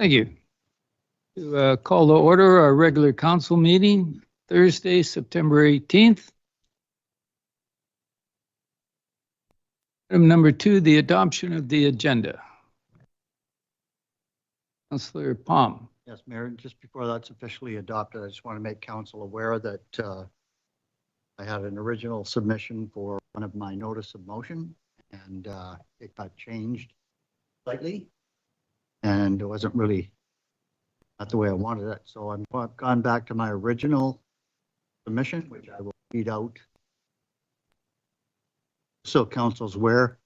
Thank you. To call to order our regular council meeting, Thursday, September 18th. Item number 2, the adoption of the agenda. Councillor Palm. Yes, Mayor, just before that's officially adopted, I just want to make council aware that I had an original submission for one of my notice of motion, and it got changed slightly, and it wasn't really not the way I wanted it. So I've gone back to my original submission, which I will read out so council's aware.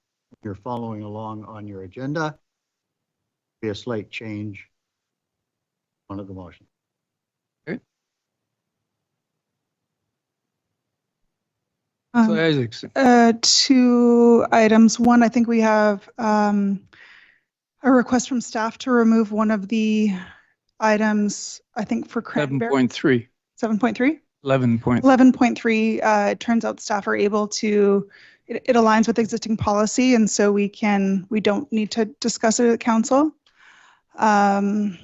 You're following along on your agenda. Be a slight change one of the motion. Okay. So Isaacson. 2 items. One, I think we have a request from staff to remove one of the items, I think for Cranberry. 7.3. 7.3? 11.3. 11.3. It turns out staff are able to, it aligns with existing policy, and so we don't need to discuss it at council. And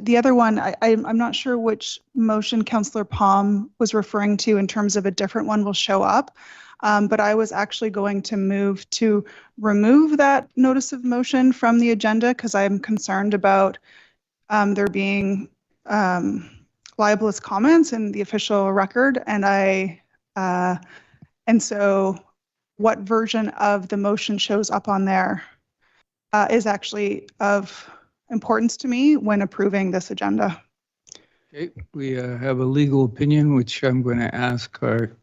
the other one, I'm not sure which motion Councillor Palm was referring to in terms of a different one will show up. But I was actually going to move to remove that notice of motion from the agenda because I'm concerned about there being libelous comments in the official record. And so what version of the motion shows up on there is actually of importance to me when approving this agenda. Okay, we have a legal opinion, which I'm going to ask our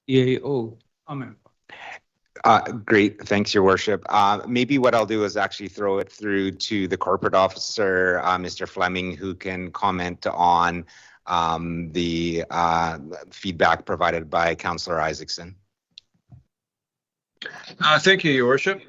EAO comment. Great, thanks, Your Worship. Maybe what I'll do is actually throw it through to the corporate officer, Mr. Fleming, who can comment on the feedback provided by Councillor Isaacson. Thank you, Your Worship.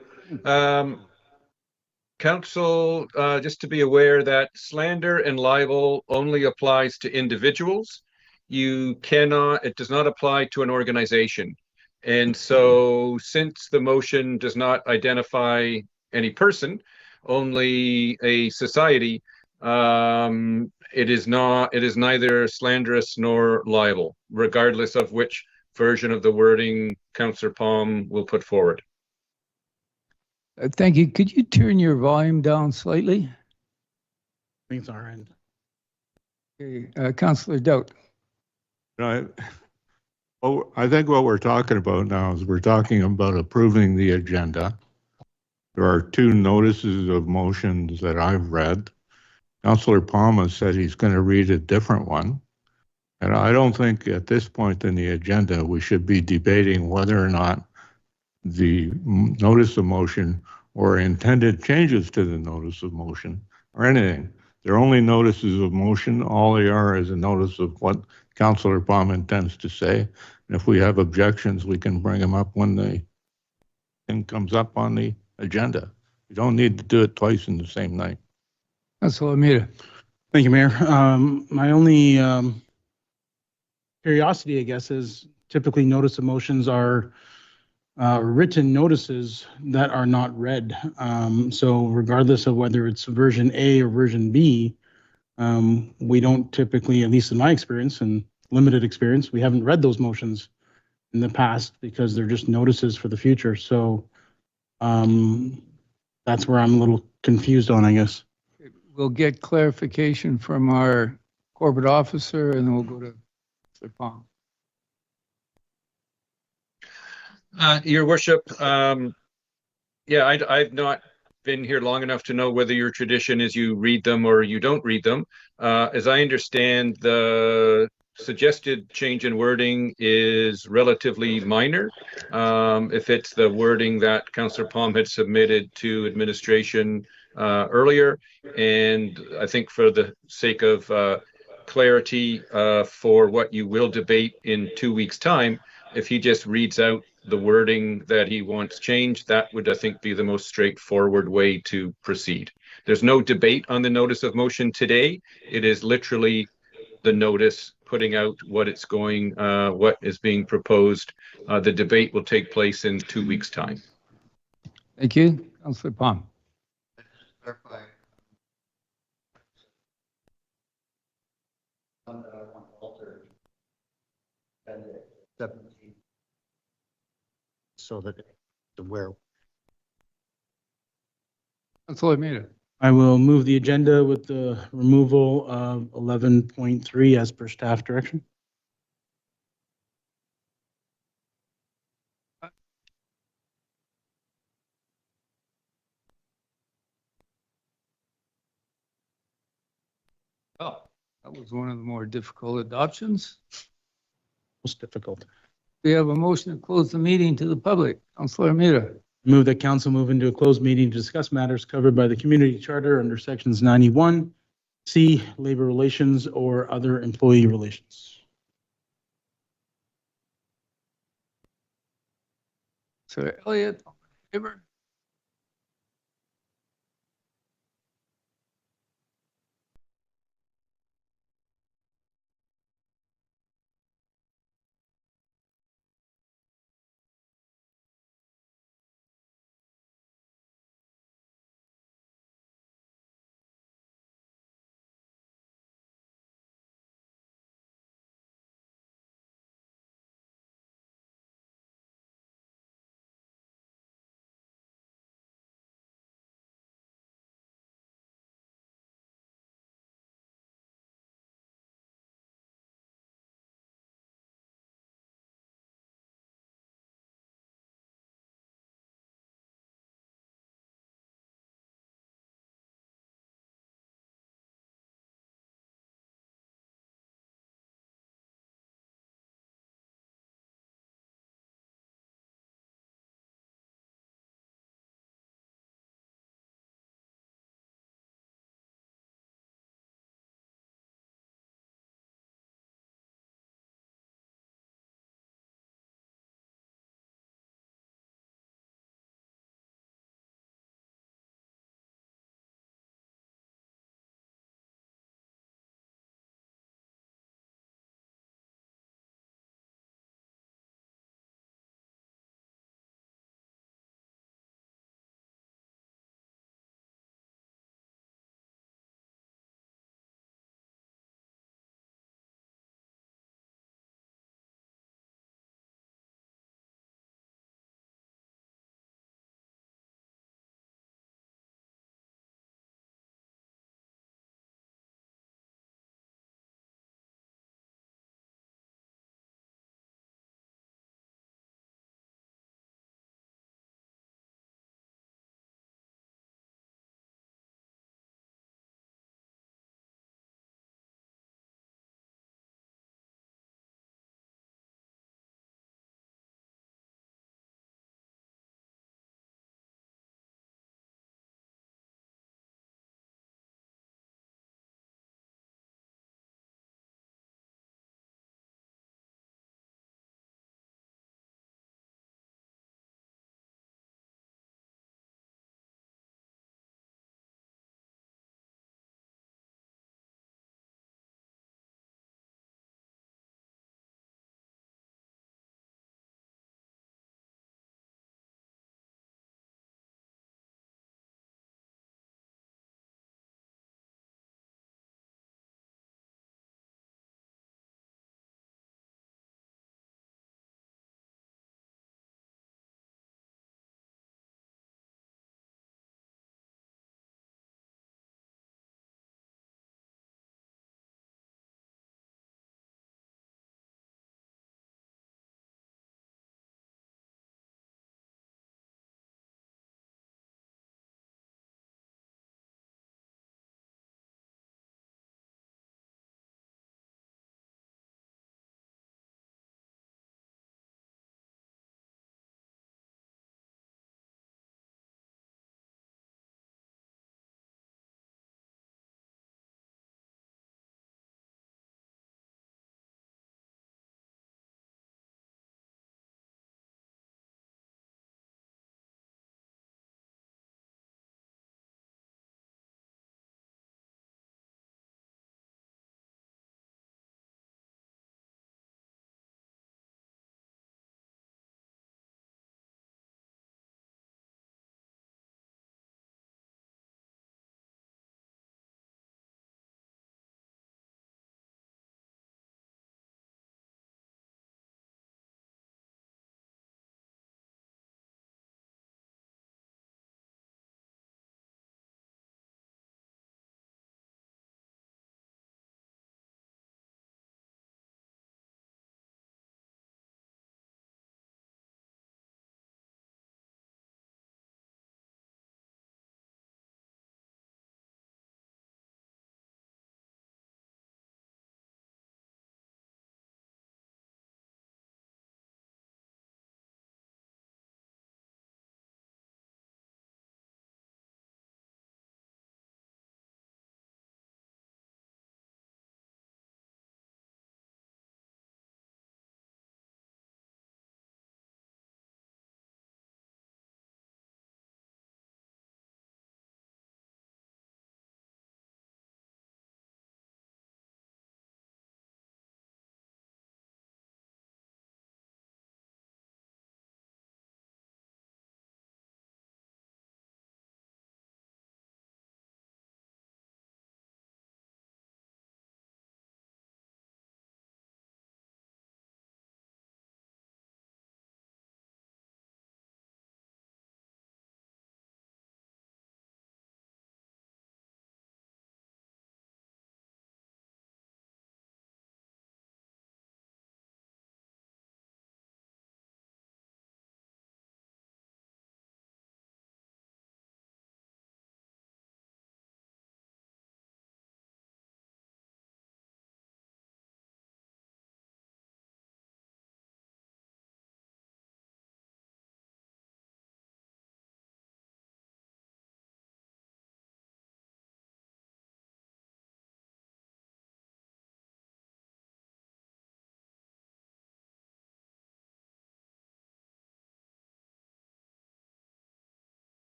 Council, just to be aware that slander and libel only applies to individuals. It does not apply to an organization. And so since the motion does not identify any person, only a society, it is neither slanderous nor libel, regardless of which version of the wording Councillor Palm will put forward. Thank you. Could you turn your volume down slightly? I think it's our end. Okay, Councillor Doubt. I think what we're talking about now is we're talking about approving the agenda. There are 2 notices of motions that I've read. Councillor Palma said he's going to read a different one. And I don't think at this point in the agenda we should be debating whether or not the notice of motion or intended changes to the notice of motion or anything. They're only notices of motion. All they are is a notice of what Councillor Palm intends to say. And if we have objections, we can bring them up when the thing comes up on the agenda. You don't need to do it twice in the same night. Councillor Amita. Thank you, Mayor. My only curiosity, I guess, is typically notice of motions are written notices that are not read. So regardless of whether it's version A or version B, we don't typically, at least in my experience and limited experience, we haven't read those motions in the past because they're just notices for the future. So that's where I'm a little confused on, I guess. We'll get clarification from our corporate officer and then we'll go to Councillor Palm. Your Worship, I've not been here long enough to know whether your tradition is you read them or you don't read them. As I understand, the suggested change in wording is relatively minor. If it's the wording that Councillor Palm had submitted to administration earlier, and I think for the sake of clarity for what you will debate in 2 weeks' time, if he just reads out the wording that he wants changed, that would, I think, be the most straightforward way to proceed. There's no debate on the notice of motion today. It is literally the notice putting out what it's going, what is being proposed. The debate will take place in 2 weeks' time. Thank you. Councillor Palm. Clarify, one that I want altered. And 17. So that where Councilor Armita. I will move the agenda with the removal of 11.3 as per staff direction. Oh, that was one of the more difficult adoptions. Most difficult. We have a motion to close the meeting to the public. Councilor Armita. Move that council move into a closed meeting to discuss matters covered by the community charter under sections 91, C, labor relations or other employee relations. Sir Elliott, all in favor?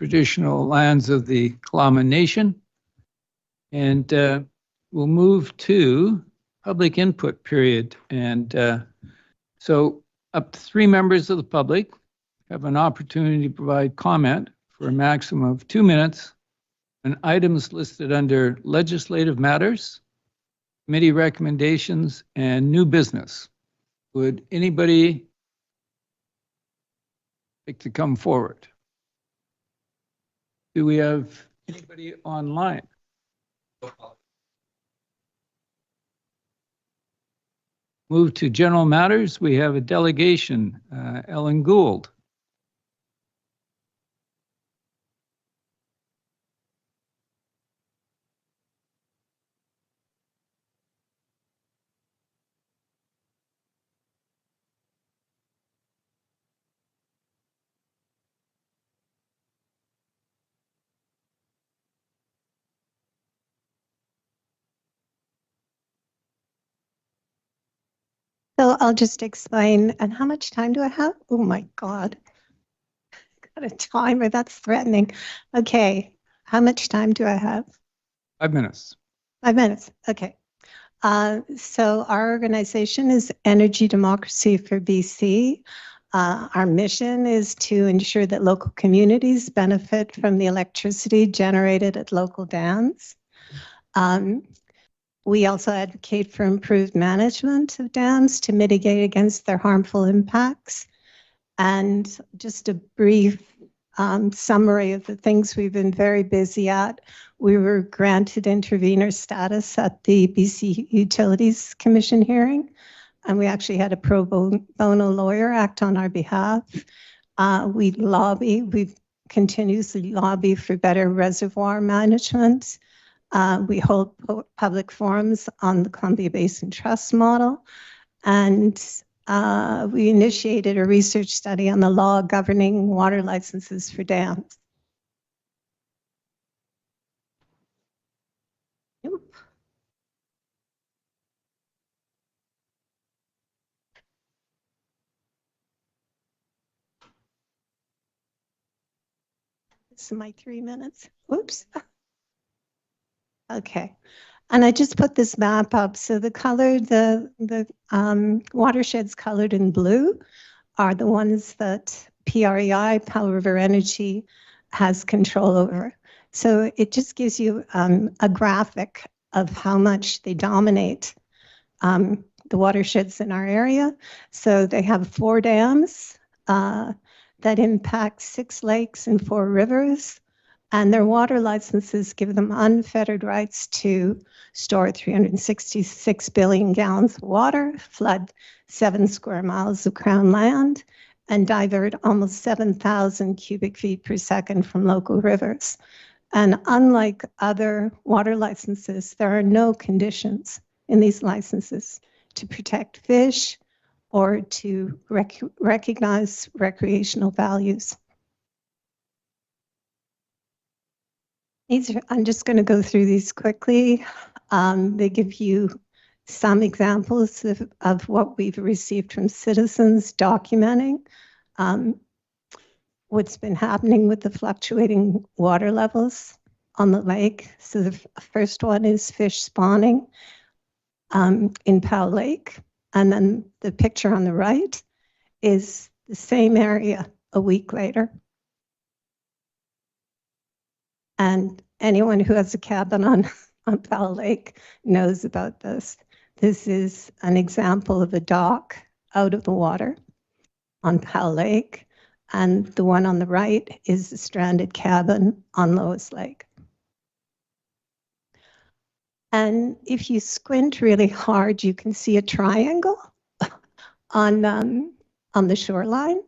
traditional lands of the Kalama Nation. And we'll move to public input period. And so up to 3 members of the public have an opportunity to provide comment for a maximum of 2 minutes on items listed under legislative matters, committee recommendations, and new business. Would anybody like to come forward? Do we have anybody online? Move to general matters. We have a delegation, Ellen Gould. So I'll just explain. And how much time do I have? Oh my God. Got a timer. That's threatening. Okay. How much time do I have? 5 minutes. 5 minutes. Okay. So our organization is Energy Democracy for BC. Our mission is to ensure that local communities benefit from the electricity generated at local dams. We also advocate for improved management of dams to mitigate against their harmful impacts. And just a brief summary of the things we've been very busy at. We were granted intervener status at the BC Utilities Commission hearing, and we actually had a pro bono lawyer act on our behalf. We continuously lobby for better reservoir management. We hold public forums on the Columbia Basin Trust model, and we initiated a research study on the law governing water licenses for dams. This is my 3 minutes. Oops. Okay. And I just put this map up. So the color, the watersheds colored in blue are the ones that PREI, Powell River Energy, has control over. So it just gives you a graphic of how much they dominate the watersheds in our area. So they have 4 dams that impact 6 lakes and 4 rivers. And their water licenses give them unfettered rights to store 366 billion gallons of water, flood 7 square miles of crown land, and divert almost 7,000 cubic feet per second from local rivers. And unlike other water licenses, there are no conditions in these licenses to protect fish or to recognize recreational values. I'm just going to go through these quickly. They give you some examples of what we've received from citizens documenting what's been happening with the fluctuating water levels on the lake. So the first one is fish spawning in Powell Lake. And then the picture on the right is the same area a week later. And anyone who has a cabin on Powell Lake knows about this. This is an example of a dock out of the water on Powell Lake. And the one on the right is a stranded cabin on Lois Lake. And if you squint really hard, you can see a triangle on the shoreline.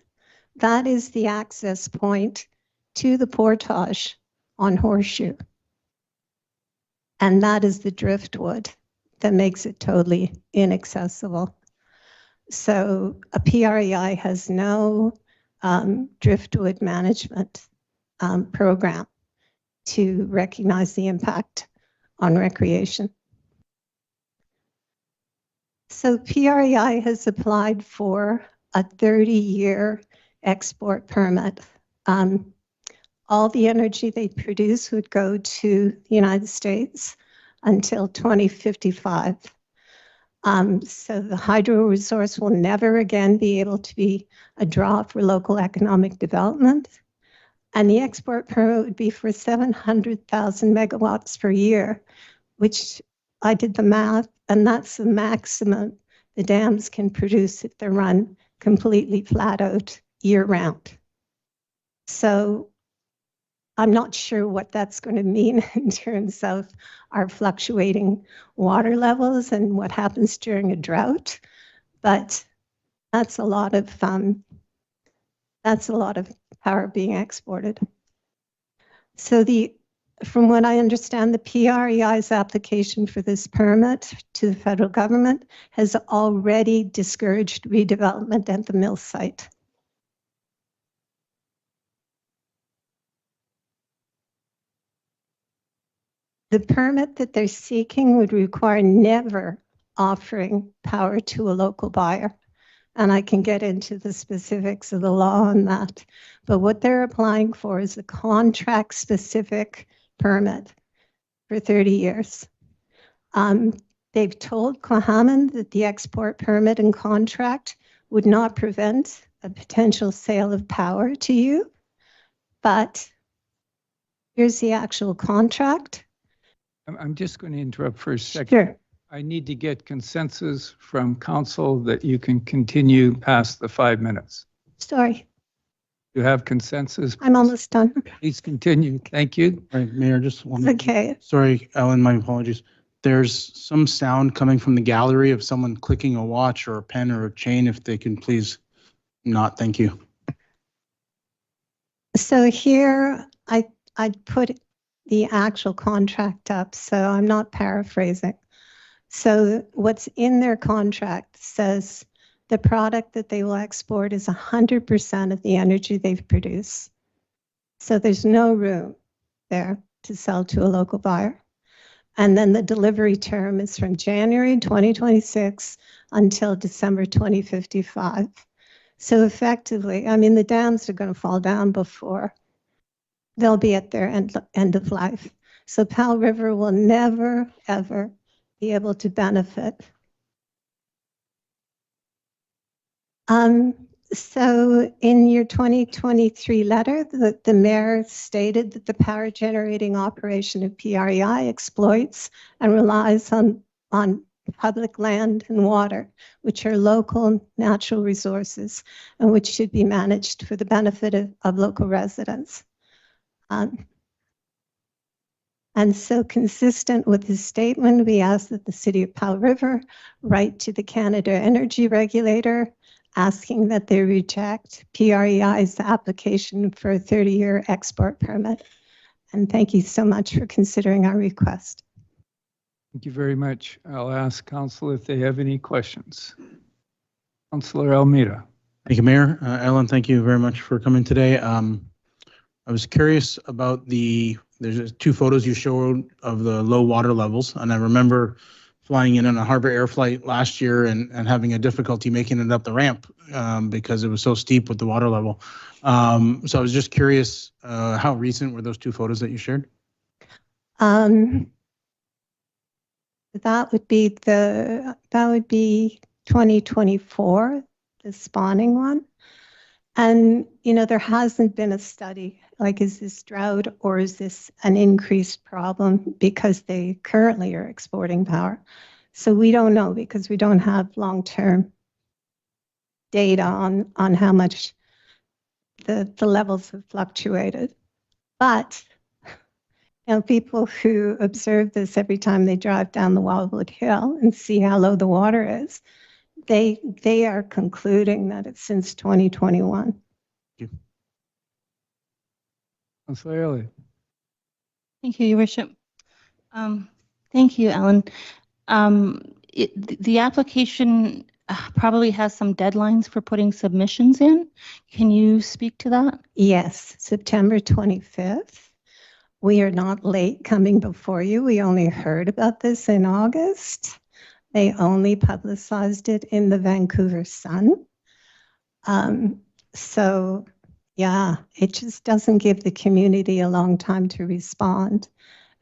That is the access point to the portage on Horseshoe. And that is the driftwood that makes it totally inaccessible. So a PREI has no driftwood management program to recognize the impact on recreation. So PREI has applied for a 30-year export permit. all the energy they produce would go to the United States until 2055. So the hydro resource will never again be able to be a draw for local economic development. And the export permit would be for 700,000 megawatts per year, which I did the math, and that's the maximum the dams can produce if they're run completely flat out year round. So I'm not sure what that's going to mean in terms of our fluctuating water levels and what happens during a drought, but that's a lot of power being exported. So from what I understand, the PREI's application for this permit to the federal government has already discouraged redevelopment at the mill site. The permit that they're seeking would require never offering power to a local buyer. And I can get into the specifics of the law on that. But what they're applying for is a contract-specific permit for 30 years. They've told Cohaman that the export permit and contract would not prevent a potential sale of power to you. But here's the actual contract. I'm just going to interrupt for a second. Sure. I need to get consensus from council that you can continue past the 5 minutes. Sorry, You have consensus? I'm almost done. Please continue. Thank you. All right, Mayor, just one. Okay. Sorry, Ellen, my apologies. There's some sound coming from the gallery of someone clicking a watch or a pen or a chain. If they can please not, thank you. So here I put the actual contract up, so I'm not paraphrasing. So what's in their contract says the product that they will export is 100% of the energy they've produced. So there's no room there to sell to a local buyer. And then the delivery term is from January 2026 until December 2055. So effectively, I mean, the dams are going to fall down before they'll be at their end of life. So Powell River will never, ever be able to benefit. So in your 2023 letter, the mayor stated that the power generating operation of PREI exploits and relies on public land and water, which are local natural resources and which should be managed for the benefit of local residents. And so consistent with his statement, we ask that the City of Powell River write to the Canadian Energy Regulator asking that they reject PREI's application for a 30-year export permit. And thank you so much for considering our request. Thank you very much. I'll ask council if they have any questions. Councillor Almeida. Thank you, Mayor. Ellen, thank you very much for coming today. I was curious about there's two photos you showed of the low water levels, and I remember flying in on a Harbor Air flight last year and having a difficulty making it up the ramp because it was so steep with the water level. So I was just curious, how recent were those two photos that you shared? That would be 2024, the spawning one. And, you know, there hasn't been a study, like, is this drought or is this an increased problem because they currently are exporting power? So we don't know because we don't have long-term data on how much the levels have fluctuated. But, you know, people who observe this every time they drive down the Wildwood Hill and see how low the water is, they are concluding that it's since 2021. Thank you. Councillor Elliott. Thank you, Your Worship. Thank you, Ellen. The application probably has some deadlines for putting submissions in. Can you speak to that? Yes, September 25th. We are not late coming before you. We only heard about this in August. They only publicized it in the Vancouver Sun. So Yeah, it just doesn't give the community a long time to respond.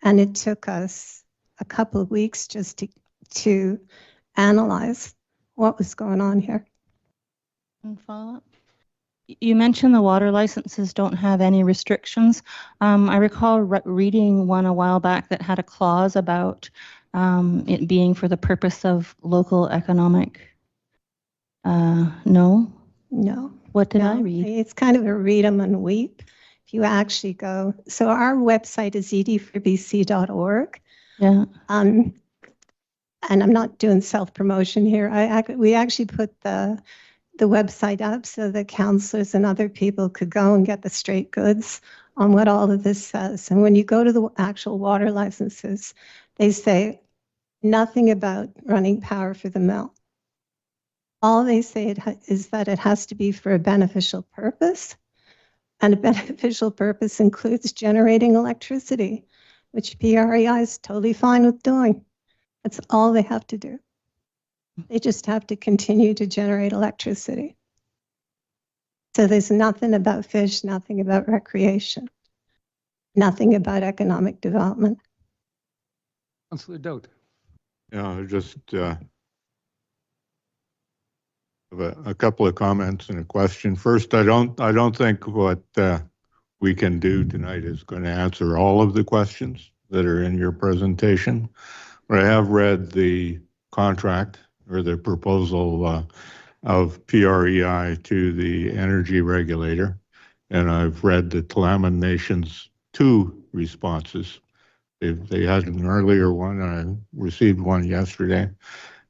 And it took us a couple of weeks just to analyze what was going on here. Follow up. You mentioned the water licenses don't have any restrictions. I recall reading one a while back that had a clause about it being for the purpose of local economic. No? No. What did No, I read? it's kind of a read 'em and weep. If you actually go, so our website is ed4bc.org. Yeah. And I'm not doing self-promotion here. We actually put the website up so that councillors and other people could go and get the straight goods on what all of this says. And when you go to the actual water licenses, they say nothing about running power for the mill. All they say is that it has to be for a beneficial purpose, and a beneficial purpose includes generating electricity, which PREI is totally fine with doing. That's all they have to do. They just have to continue to generate electricity. So there's nothing about fish, nothing about recreation, nothing about economic development. Councillor Dout. Yeah, just have a couple of comments and a question. First, I don't think what we can do tonight is going to answer all of the questions that are in your presentation, but I have read the contract or the proposal of PREI to the Energy Regulator, and I've read the Tla'amin Nation's 2 responses. They had an earlier one, and I received one yesterday.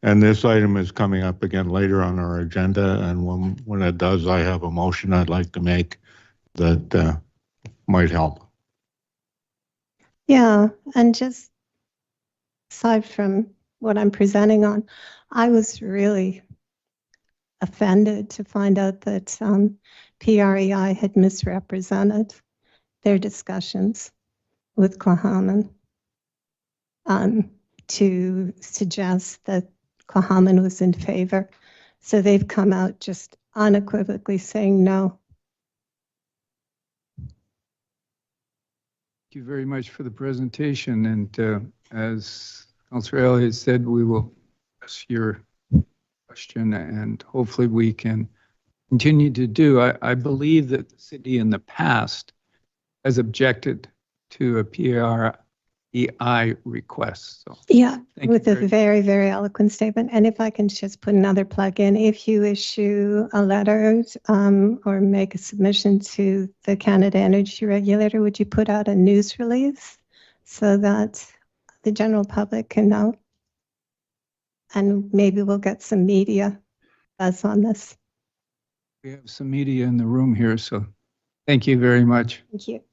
And this item is coming up again later on our agenda, and when it does, I have a motion I'd like to make that might help. Yeah, and just aside from what I'm presenting on, I was really offended to find out that PREI had misrepresented their discussions with Cohaman to suggest that Cohaman was in favor. So they've come out just unequivocally saying no. Thank you very much for the presentation. And as Councillor Elliott said, we will address your question, and hopefully we can continue to do. I believe that the city in the past has objected to a PREI request. So Yeah, thank with you a very- very, very eloquent statement. And if I can just put another plug in, if you issue a letter or make a submission to the Canada Energy Regulator, would you put out a news release so that the general public can know? And maybe we'll get some media buzz on this. We have some media in the room here, so thank you very much. Thank you.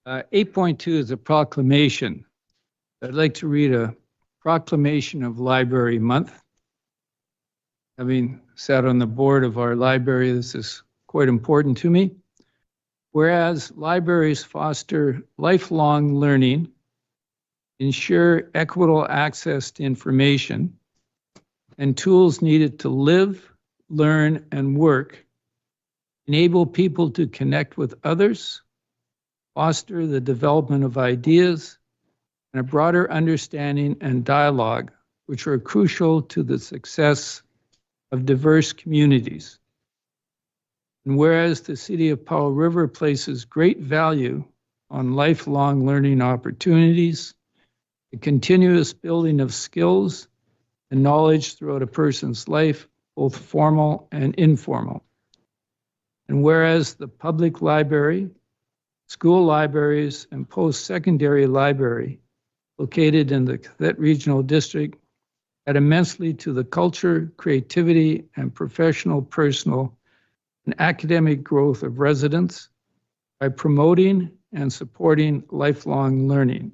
Uh, 8.2 is a proclamation. I'd like to read a proclamation of Library Month. Having sat on the board of our library, this is quite important to me. Whereas libraries foster lifelong learning, ensure equitable access to information, and tools needed to live, learn, and work, enable people to connect with others, foster the development of ideas, and a broader understanding and dialogue, which are crucial to the success of diverse communities. And whereas the City of Powell River places great value on lifelong learning opportunities, the continuous building of skills and knowledge throughout a person's life, both formal and informal. And whereas the public library, school libraries, and post-secondary library located in the Cadet Regional District add immensely to the culture, creativity, and professional, personal, and academic growth of residents by promoting and supporting lifelong learning.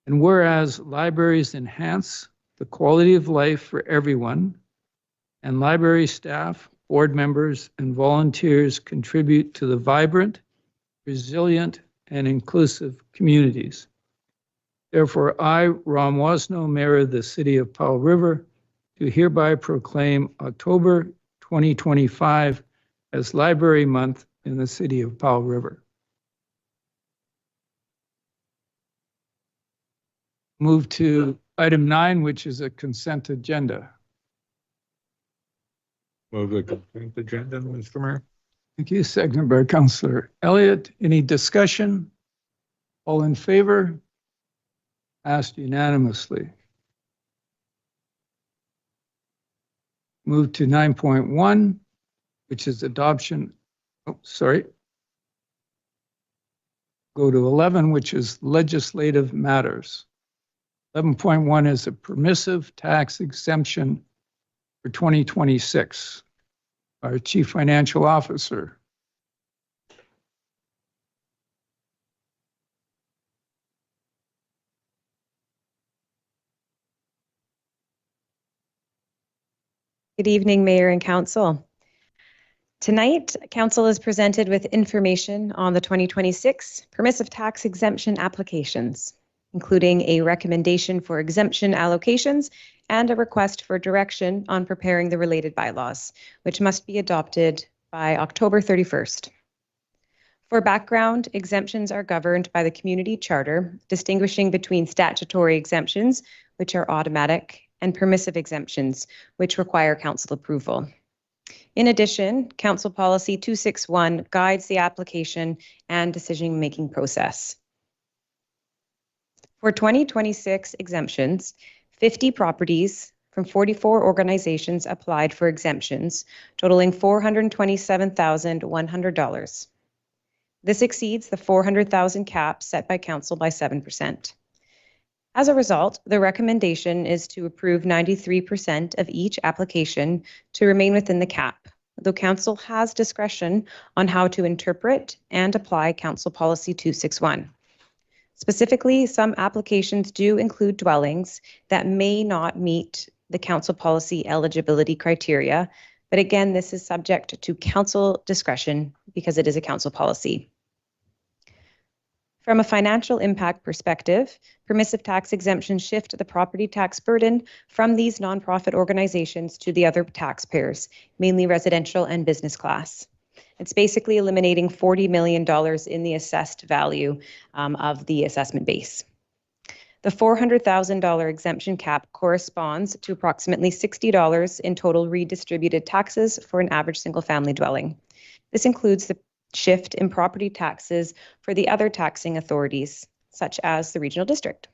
And whereas libraries enhance the quality of life for everyone, and library staff, board members, and volunteers contribute to the vibrant, resilient, and inclusive communities. Therefore, I, Ron Woznow, Mayor of the City of Powell River, do hereby proclaim October 2025 as Library Month in the City of Powell River. Move to item 9, which is a consent agenda. Move the consent agenda, Mr. Mayor. Thank you. Seconded by Councillor Elliott. Any discussion? All in favor? Passed unanimously. Move to 9.1, which is adoption. Oh, sorry. Go to 11, which is legislative matters. 11.1 is a permissive tax exemption for 2026. Our Chief Financial Officer. Good evening, Mayor and Council. Tonight, Council is presented with information on the 2026 permissive tax exemption applications, including a recommendation for exemption allocations and a request for direction on preparing the related bylaws, which must be adopted by October 31st. For background, exemptions are governed by the Community Charter, distinguishing between statutory exemptions, which are automatic, and permissive exemptions, which require Council approval. In addition, Council Policy 261 guides the application and decision-making process. For 2026 exemptions, 50 properties from 44 organizations applied for exemptions, totaling $427,100. This exceeds the $400,000 cap set by Council by 7%. As a result, the recommendation is to approve 93% of each application to remain within the cap, though Council has discretion on how to interpret and apply Council Policy 261. Specifically, some applications do include dwellings that may not meet the Council Policy eligibility criteria, but again, this is subject to Council discretion because it is a Council policy. From a financial impact perspective, permissive tax exemptions shift the property tax burden from these nonprofit organizations to the other taxpayers, mainly residential and business class. It's basically eliminating $40 million in the assessed value of the assessment base. The $400,000 exemption cap corresponds to approximately $60 in total redistributed taxes for an average single-family dwelling. This includes the shift in property taxes for the other taxing authorities, such as the regional district.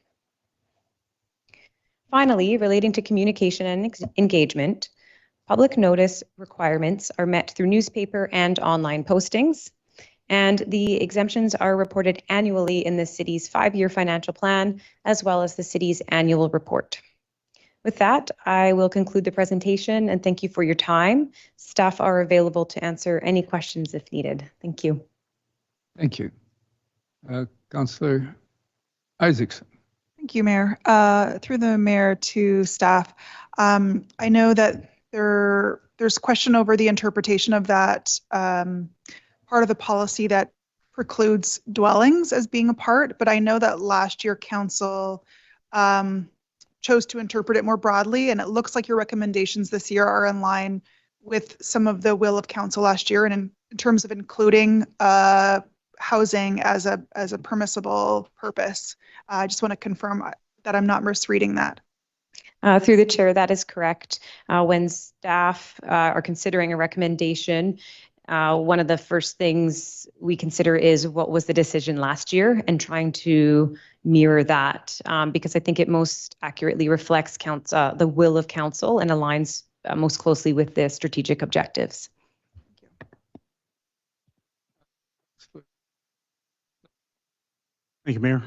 Finally, relating to communication and engagement, public notice requirements are met through newspaper and online postings, and the exemptions are reported annually in the city's 5-year financial plan, as well as the city's annual report. With that, I will conclude the presentation and thank you for your time. Staff are available to answer any questions if needed. Thank you. Thank you. Councillor Isaacson. Thank you, Mayor. Through the Mayor to staff, I know that there's question over the interpretation of that part of the policy that precludes dwellings as being a part, but I know that last year Council chose to interpret it more broadly, and it looks like your recommendations this year are in line with some of the will of Council last year, and in terms of including housing as a permissible purpose. I just want to confirm that I'm not misreading that. Through the chair, that is correct. When staff are considering a recommendation, one of the first things we consider is what was the decision last year and trying to mirror that because I think it most accurately reflects the will of Council and aligns most closely with the strategic objectives. Thank you, Mayor.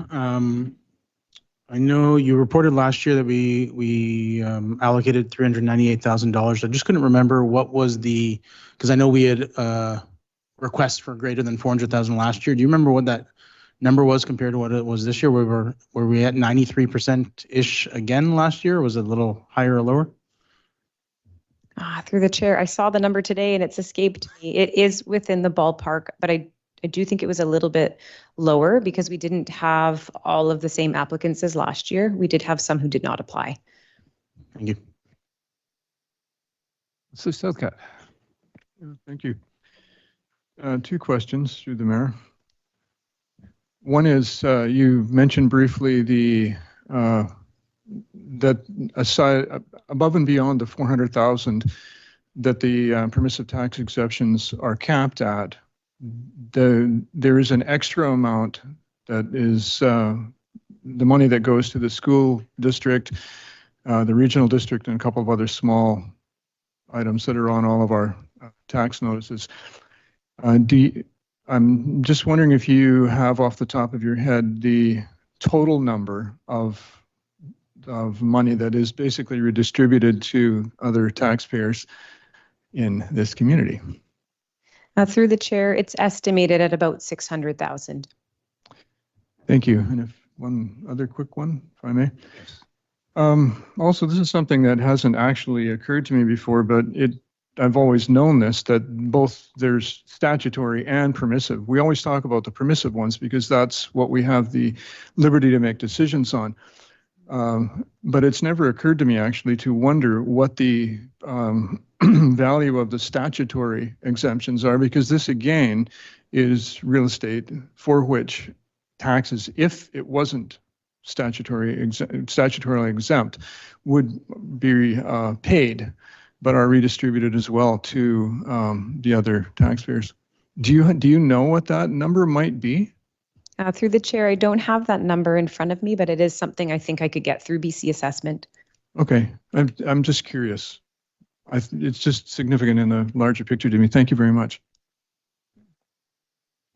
I know you reported last year that we allocated $398,000. I just couldn't remember what was because I know we had requests for greater than $400,000 last year. Do you remember what that number was compared to what it was this year? Were we at 93%-ish again last year? Or was it a little higher or lower? Through the chair, I saw the number today and it's escaped me. It is within the ballpark, but I do think it was a little bit lower because we didn't have all of the same applicants as last year. We did have some who did not apply. Thank you. So Southcott. Thank you. Two questions through the mayor. One is you mentioned briefly that aside above and beyond the 400,000 that the permissive tax exceptions are capped at, there is an extra amount that is the money that goes to the school district, the regional district, and a couple of other small items that are on all of our tax notices. I'm just wondering if you have off the top of your head the total number of money that is basically redistributed to other taxpayers in this community. Through the chair, it's estimated at about 600,000. Thank you. And if one other quick one, if I may. Also, this is something that hasn't actually occurred to me before, but I've always known this, that both there's statutory and permissive. We always talk about the permissive ones because that's what we have the liberty to make decisions on. But it's never occurred to me actually to wonder what the value of the statutory exemptions are, because this again is real estate for which taxes, if it wasn't statutorily exempt, would be paid, but are redistributed as well to the other taxpayers. Do you know what that number might be? Through the chair, I don't have that number in front of me, but it is something I think I could get through BC assessment. Okay, I'm just curious. It's just significant in the larger picture to me. Thank you very much.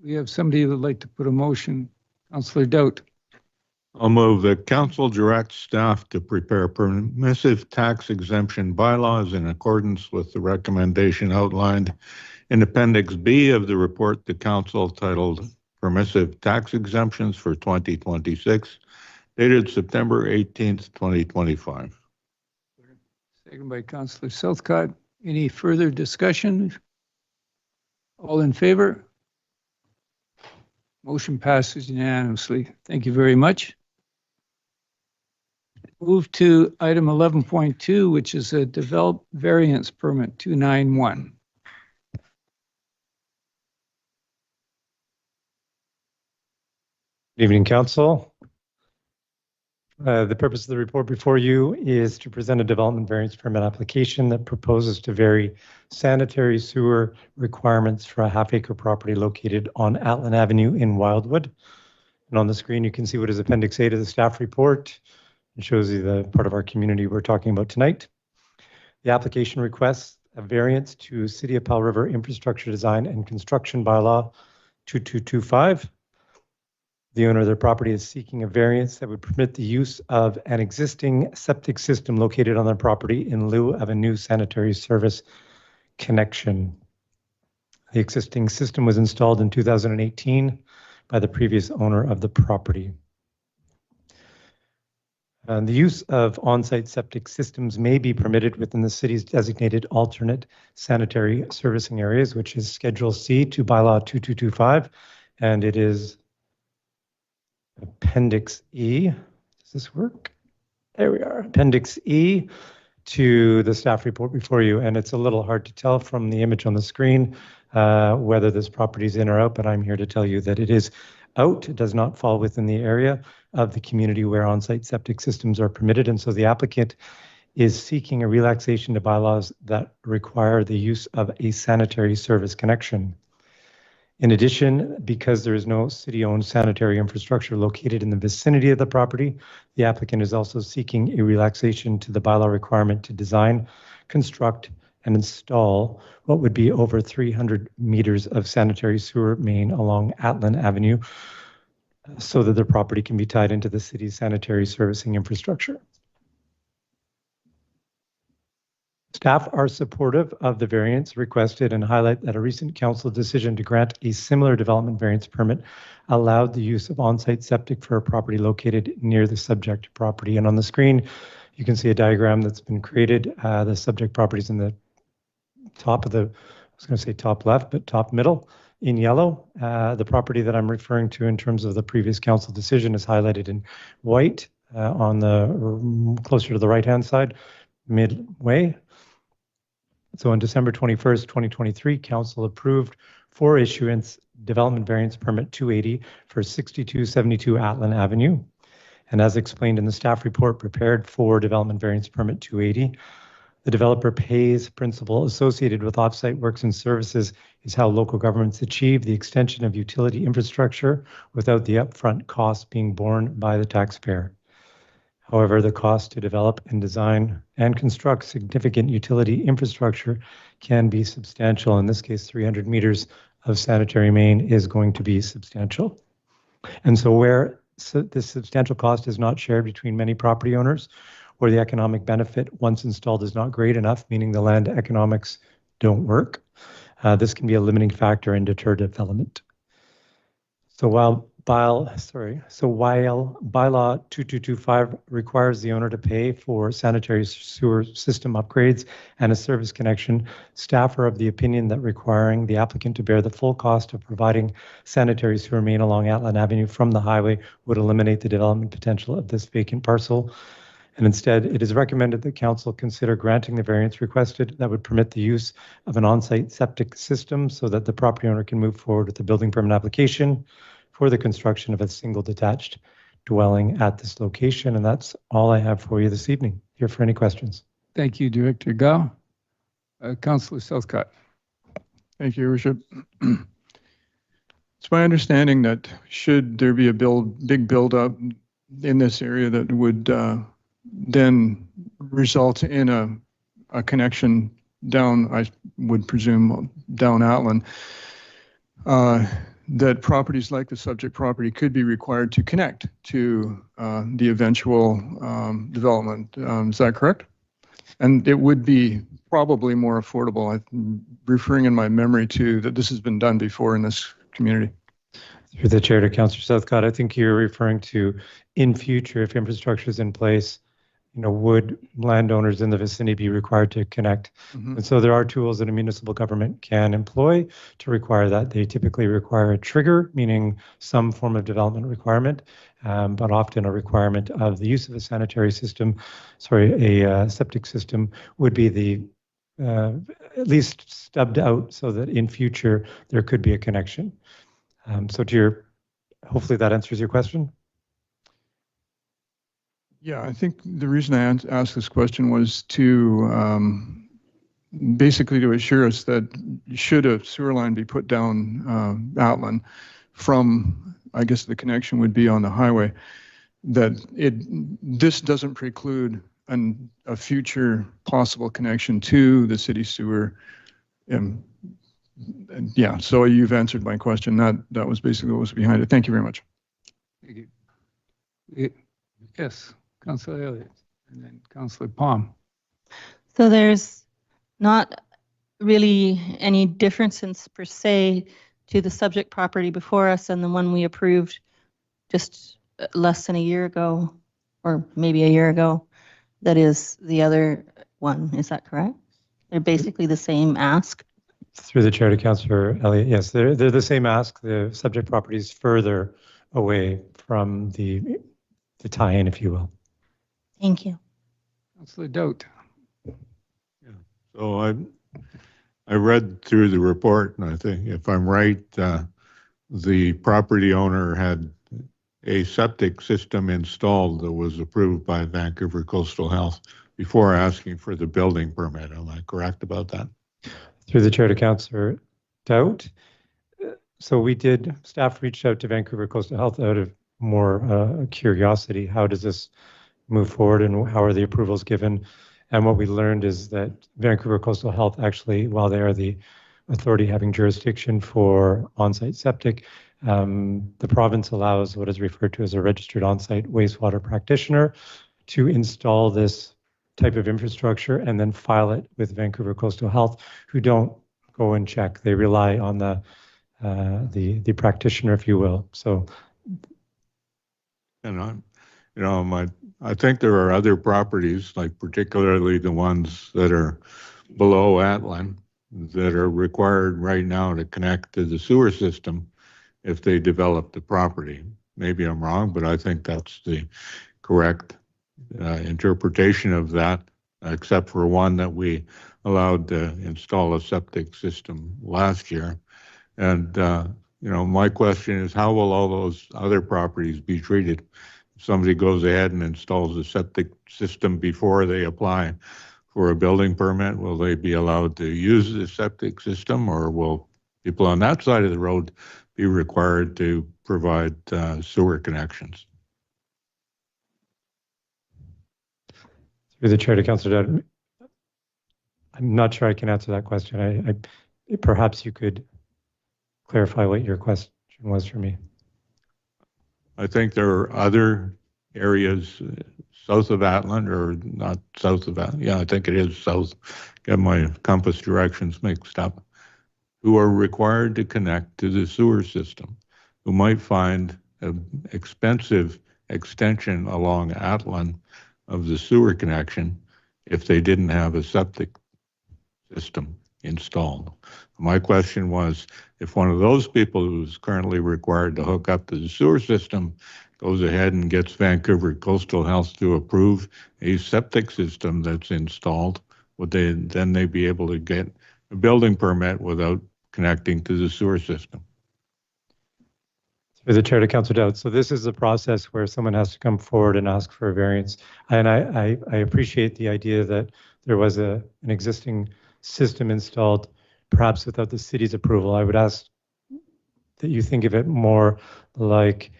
We have somebody who would like to put a motion. Councillor Doubt. I'll move that council direct staff to prepare permissive tax exemption bylaws in accordance with the recommendation outlined in Appendix B of the report to council titled Permissive Tax Exemptions for 2026, dated September 18th, 2025. Second by Councillor Southcott. Any further discussion? All in favor? Motion passes unanimously. Thank you very much. Move to item 11.2, which is a developed variance permit 291. Good evening, Council. The purpose of the report before you is to present a development variance permit application that proposes to vary sanitary sewer requirements for a half-acre property located on Atlan Avenue in Wildwood. And on the screen, you can see what is Appendix A to the staff report. It shows you the part of our community we're talking about tonight. The application requests a variance to City of Powell River Infrastructure Design and Construction Bylaw 2225. The owner of the property is seeking a variance that would permit the use of an existing septic system located on their property in lieu of a new sanitary service connection. The existing system was installed in 2018 by the previous owner of the property. The use of on-site septic systems may be permitted within the city's designated alternate sanitary servicing areas, which is Schedule C to Bylaw 2225, and it is Appendix E. Does this work? There we are. Appendix E to the staff report before you, and it's a little hard to tell from the image on the screen whether this property is in or out, but I'm here to tell you that it is out. It does not fall within the area of the community where on-site septic systems are permitted, and so the applicant is seeking a relaxation to bylaws that require the use of a sanitary service connection. In addition, because there is no city-owned sanitary infrastructure located in the vicinity of the property, the applicant is also seeking a relaxation to the bylaw requirement to design, construct, and install what would be over 300 meters of sanitary sewer main along Atlan Avenue so that the property can be tied into the city's sanitary servicing infrastructure. Staff are supportive of the variance requested and highlight that a recent council decision to grant a similar development variance permit allowed the use of on-site septic for a property located near the subject property. And on the screen, you can see a diagram that's been created. The subject property is in the top of the, I was going to say top left, but top middle. in yellow. The property that I'm referring to in terms of the previous council decision is highlighted in white on the closer to the right-hand side, midway. So on December 21st, 2023, council approved for issuance development variance permit 280 for 6272 Atlan Avenue. And as explained in the staff report prepared for development variance permit 280, the developer pays principal associated with offsite works and services is how local governments achieve the extension of utility infrastructure without the upfront cost being borne by the taxpayer. However, the cost to develop and design and construct significant utility infrastructure can be substantial. In this case, 300 meters of sanitary main is going to be substantial. And so where this substantial cost is not shared between many property owners, or the economic benefit once installed is not great enough, meaning the land economics don't work, this can be a limiting factor and deter development. So while bylaw 2225 requires the owner to pay for sanitary sewer system upgrades and a service connection, staff are of the opinion that requiring the applicant to bear the full cost of providing sanitary sewer main along Atlan Avenue from the highway would eliminate the development potential of this vacant parcel. And instead, it is recommended that council consider granting the variance requested that would permit the use of an on-site septic system so that the property owner can move forward with the building permit application for the construction of a single detached dwelling at this location. And that's all I have for you this evening. Here for any questions. Thank you, Director Gao. Councillor Southcott. Thank you, Your Worship. It's my understanding that should there be a big build-up in this area that would then result in a connection down, I would presume, down Atlan, that properties like the subject property could be required to connect to the eventual development. Is that correct? And it would be probably more affordable. I'm referring in my memory to that this has been done before in this community. Through the chair to Councillor Southcott, I think you're referring to in future, if infrastructure is in place, would landowners in the vicinity be required to connect? Mm-hmm. And so there are tools that a municipal government can employ to require that. They typically require a trigger, meaning some form of development requirement, but often a requirement of the use of a sanitary system, a septic system would be the at least stubbed out so that in future there could be a connection. So hopefully that answers your question. Yeah, I think the reason I asked this question was to basically to assure us that should a sewer line be put down Atlan from, I guess the connection would be on the highway, that this doesn't preclude a future possible connection to the city sewer. Yeah, so you've answered my question. That was basically what was behind it. Thank you very much. Thank you. Yes. Councillor Elliott, and then Councillor Palm. So there's not really any differences per se to the subject property before us and the one we approved just less than a year ago, or maybe a year ago. That is the other one. Is that correct? They're basically the same ask. Through the chair to Councillor Elliott, yes, they're the same ask. The subject property is further away from the tie-in, if you will. Thank you. Councillor Dout. Yeah. So I read through the report, and I think if I'm right, the property owner had a septic system installed that was approved by Vancouver Coastal Health before asking for the building permit. Am I correct about that? Through the chair to Councillor Dout. So staff reached out to Vancouver Coastal Health out of more curiosity. How does this move forward and how are the approvals given? And what we learned is that Vancouver Coastal Health actually, while they are the authority having jurisdiction for on-site septic, the province allows what is referred to as a registered on-site wastewater practitioner to install this type of infrastructure and then file it with Vancouver Coastal Health, who don't go and check. They rely on the practitioner, if you will. So, and I think there are other properties, like particularly the ones that are below Atlan, that are required right now to connect to the sewer system if they develop the property. Maybe I'm wrong, but I think that's the correct interpretation of that, except for one that we allowed to install a septic system last year. And, my question is, how will all those other properties be treated? If somebody goes ahead and installs a septic system before they apply for a building permit, will they be allowed to use the septic system, or will people on that side of the road be required to provide sewer connections? Through the chair to Councillor Dowd, I'm not sure I can answer that question. I perhaps you could clarify what your question was for me. I think there are other areas south of Atlan, or not south of Atlan. Yeah, I think it is south. Get my compass directions mixed up. Who are required to connect to the sewer system, who might find an expensive extension along Atlan of the sewer connection if they didn't have a septic system installed. My question was, if one of those people who's currently required to hook up to the sewer system goes ahead and gets Vancouver Coastal Health to approve a septic system that's installed, would they then be able to get a building permit without connecting to the sewer system? Through the chair to Councillor Dowd. So this is a process where someone has to come forward and ask for a variance. And I appreciate the idea that there was an existing system installed, perhaps without the city's approval. I would ask that you think of it more like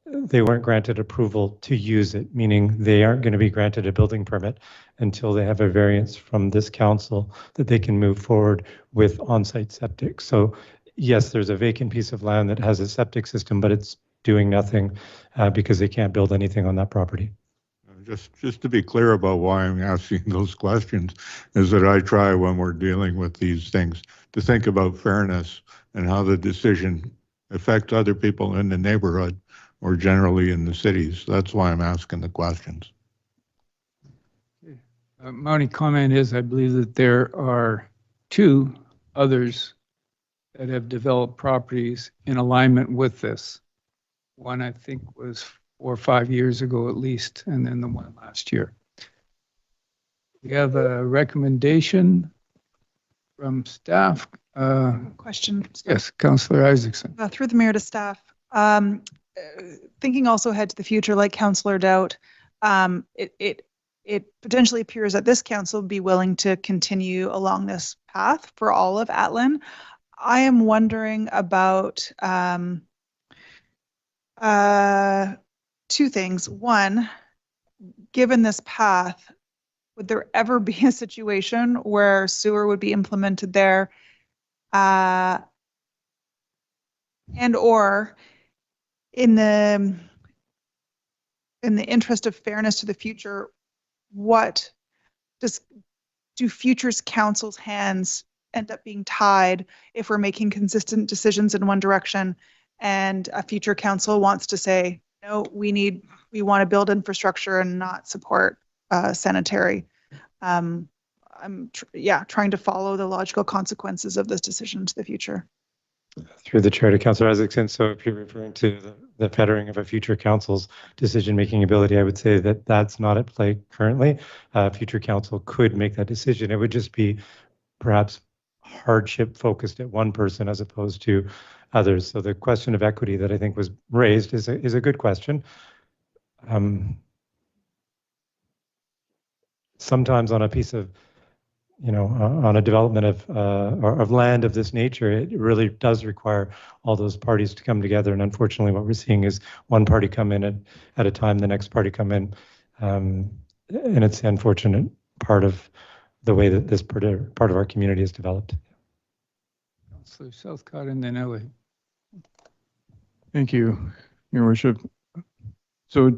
they weren't granted approval to use it, meaning they aren't going to be granted a building permit until they have a variance from this council that they can move forward with on-site septic. So yes, there's a vacant piece of land that has a septic system, but it's doing nothing because they can't build anything on that property. Just to be clear about why I'm asking those questions is that I try, when we're dealing with these things, to think about fairness and how the decision affects other people in the neighborhood or generally in the cities. That's why I'm asking the questions. My only comment is I believe that there are two others that have developed properties in alignment with this. One, I think, was 4 or 5 years ago at least, and then the one last year. We have a recommendation from staff. Question. Yes, Councillor Isaacson. Through the mayor to staff. Thinking also ahead to the future, like Councillor Dowd, it potentially appears that this council would be willing to continue along this path for all of Atlan. I am wondering about two things. One, given this path, would there ever be a situation where sewer would be implemented there? And or in the interest of fairness to the future, what do futures council's hands end up being tied if we're making consistent decisions in one direction and a future council wants to say, no, we want to build infrastructure and not support sanitary. I'm trying to follow the logical consequences of this decision to the future. Through the chair to Councillor Isaacson. So if you're referring to the fettering of a future council's decision-making ability, I would say that that's not at play currently. Future council could make that decision. It would just be perhaps hardship focused at one person as opposed to others. So the question of equity that I think was raised is a good question. Sometimes on a piece of, on a development of land of this nature, it really does require all those parties to come together. And unfortunately, what we're seeing is one party come in at a time, the next party come in. And it's the unfortunate part of the way that this part of our community is developed. Councillor Southcott and then Ellie. Thank you, Your Worship. So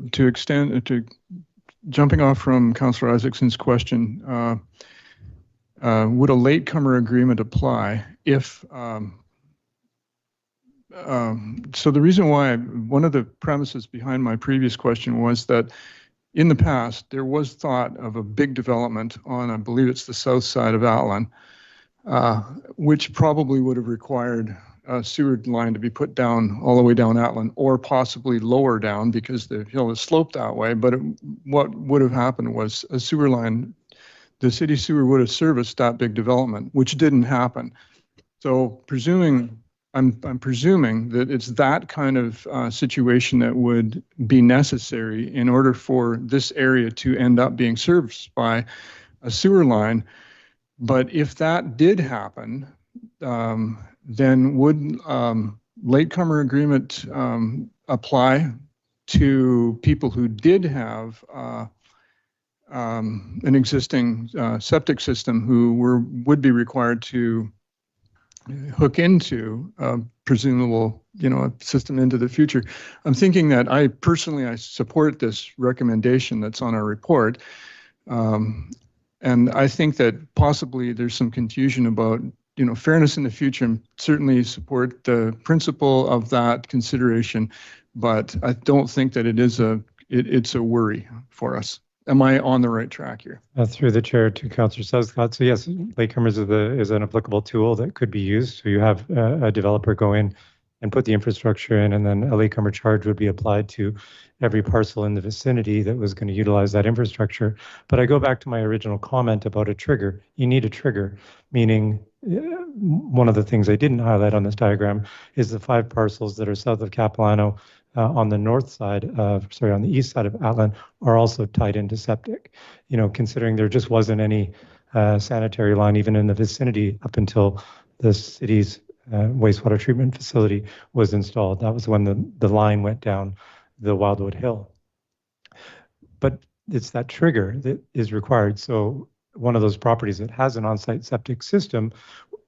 jumping off from Councillor Isaacson's question, would a latecomer agreement apply if, so the reason why, one of the premises behind my previous question was that in the past, there was thought of a big development on, I believe it's the south side of Atlan, which probably would have required a sewer line to be put down all the way down Atlan, or possibly lower down because the hill is sloped that way. But what would have happened was a sewer line, the city sewer would have serviced that big development, which didn't happen. So I'm presuming that it's that kind of situation that would be necessary in order for this area to end up being serviced by a sewer line. But if that did happen, then would latecomer agreement apply to people who did have an existing septic system who would be required to hook into a presumable, a system into the future? I'm thinking that I support this recommendation that's on our report. And I think that possibly there's some confusion about, fairness in the future, and certainly support the principle of that consideration. But I don't think that it's a worry for us. Am I on the right track here? Through the chair to Councillor Southcott. So yes, latecomers is an applicable tool that could be used. So you have a developer go in and put the infrastructure in, and then a latecomer charge would be applied to every parcel in the vicinity that was going to utilize that infrastructure. But I go back to my original comment about a trigger. You need a trigger, meaning one of the things I didn't highlight on this diagram is the 5 parcels that are south of Capilano on the on the east side of Atlan are also tied into septic. Considering there just wasn't any sanitary line even in the vicinity up until the city's wastewater treatment facility was installed. That was when the line went down the Wildwood Hill. But it's that trigger that is required. So one of those properties that has an on-site septic system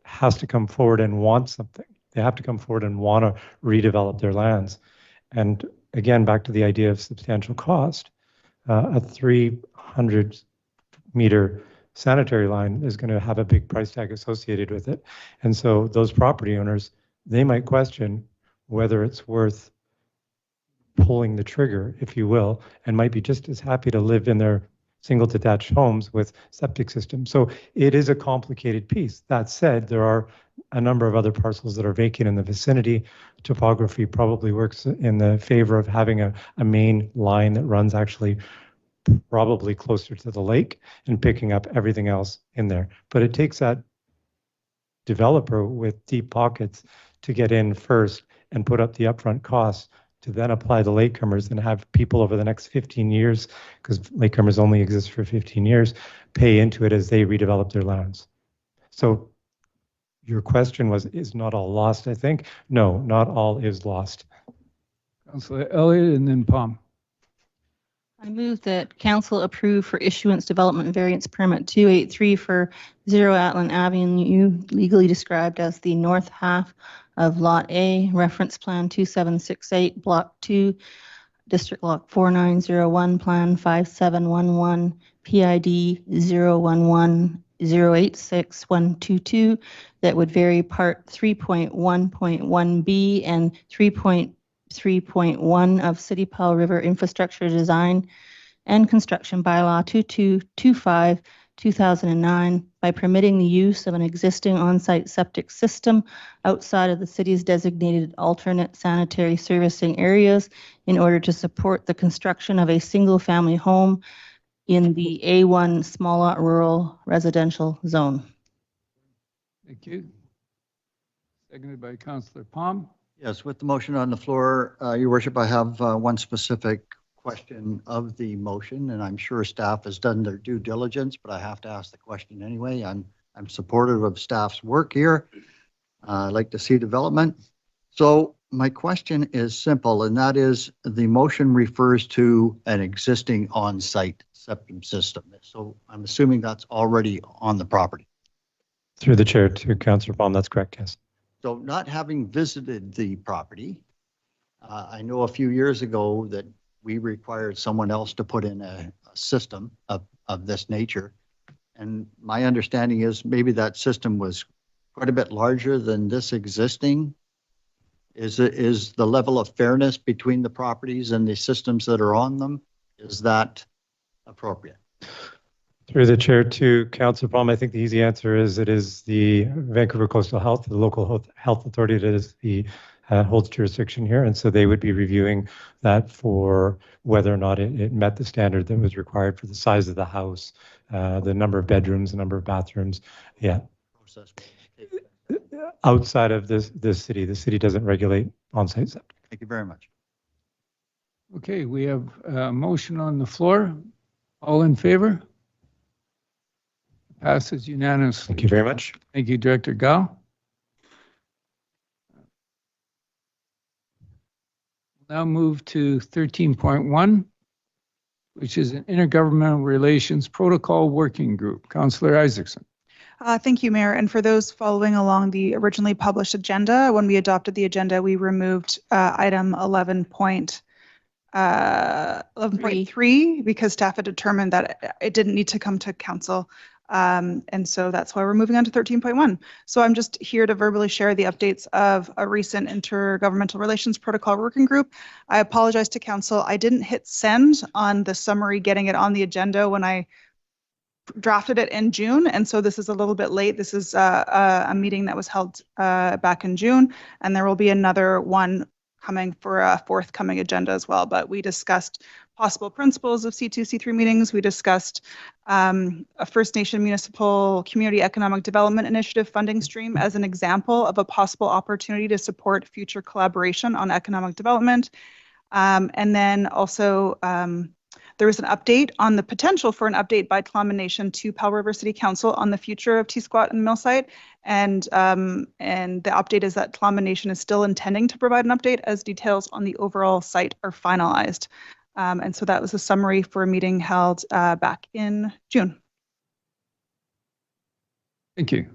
has to come forward and want something. They have to come forward and want to redevelop their lands. And again, back to the idea of substantial cost, a 300-meter sanitary line is going to have a big price tag associated with it. And so those property owners, they might question whether it's worth pulling the trigger, if you will, and might be just as happy to live in their single detached homes with septic systems. So it is a complicated piece. That said, there are a number of other parcels that are vacant in the vicinity. Topography probably works in the favor of having a main line that runs actually probably closer to the lake and picking up everything else in there. But it takes that developer with deep pockets to get in first and put up the upfront costs to then apply the latecomers and have people over the next 15 years, because latecomers only exist for 15 years, pay into it as they redevelop their lands. So your question was, is not all lost, I think? No, not all is lost. Councillor Elliott and then Palm. I move that council approve for issuance development variance permit 283 for 0 Atlan Avenue, legally described as the north half of Lot A, reference plan 2768, Block 2, District Block 4901, Plan 5711, PID 011086122, that would vary Part 3.1.1b and 3.3.1 of City Powell River Infrastructure Design and Construction Bylaw 2225, 2009, by permitting the use of an existing on-site septic system outside of the city's designated alternate sanitary servicing areas in order to support the construction of a single-family home in the A1 small lot rural residential zone. Thank you. Seconded by Councillor Palm. Yes, with the motion on the floor, Your Worship, I have one specific question of the motion, and I'm sure staff has done their due diligence, but I have to ask the question anyway. I'm supportive of staff's work here. I like to see development. So my question is simple, and that is the motion refers to an existing on-site septic system. So I'm assuming that's already on the property. Through the chair to Councillor Palm, that's correct, yes. So not having visited the property, I know a few years ago that we required someone else to put in a system of this nature. And my understanding is maybe that system was quite a bit larger than this existing. Is the level of fairness between the properties and the systems that are on them, is that appropriate? Through the chair to Councillor Palm, I think the easy answer is it is the Vancouver Coastal Health, the local health authority that is the holds jurisdiction here, and so they would be reviewing that for whether or not it met the standard that was required for the size of the house, the number of bedrooms, the number of bathrooms. Yeah. Outside of this city, the city doesn't regulate on-site septic. Thank you very much. Okay, we have a motion on the floor. All in favor? Passes unanimously. Thank you very much. Thank you, Director Gao. Now move to 13.1, which is an Intergovernmental Relations Protocol Working Group. Councillor Isaacson. Thank you, Mayor. And for those following along the originally published agenda, when we adopted the agenda, we removed item 11.3 because staff had determined that it didn't need to come to council. And so that's why we're moving on to 13.1. So I'm just here to verbally share the updates of a recent Intergovernmental Relations Protocol Working Group. I apologize to council. I didn't hit send on the summary, getting it on the agenda when I drafted it in June. And so this is a little bit late. This is a meeting that was held back in June, and there will be another one coming for a forthcoming agenda as well. But we discussed possible principles of C2, C3 meetings. We discussed a First Nation Municipal Community Economic Development Initiative funding stream as an example of a possible opportunity to support future collaboration on economic development. And then also there was an update on the potential for an update by Tla'amin Nation to Powell River City Council on the future of T-Squat and Mill Site. And the update is that Tla'amin Nation is still intending to provide an update as details on the overall site are finalized. And so that was a summary for a meeting held back in June. Thank you.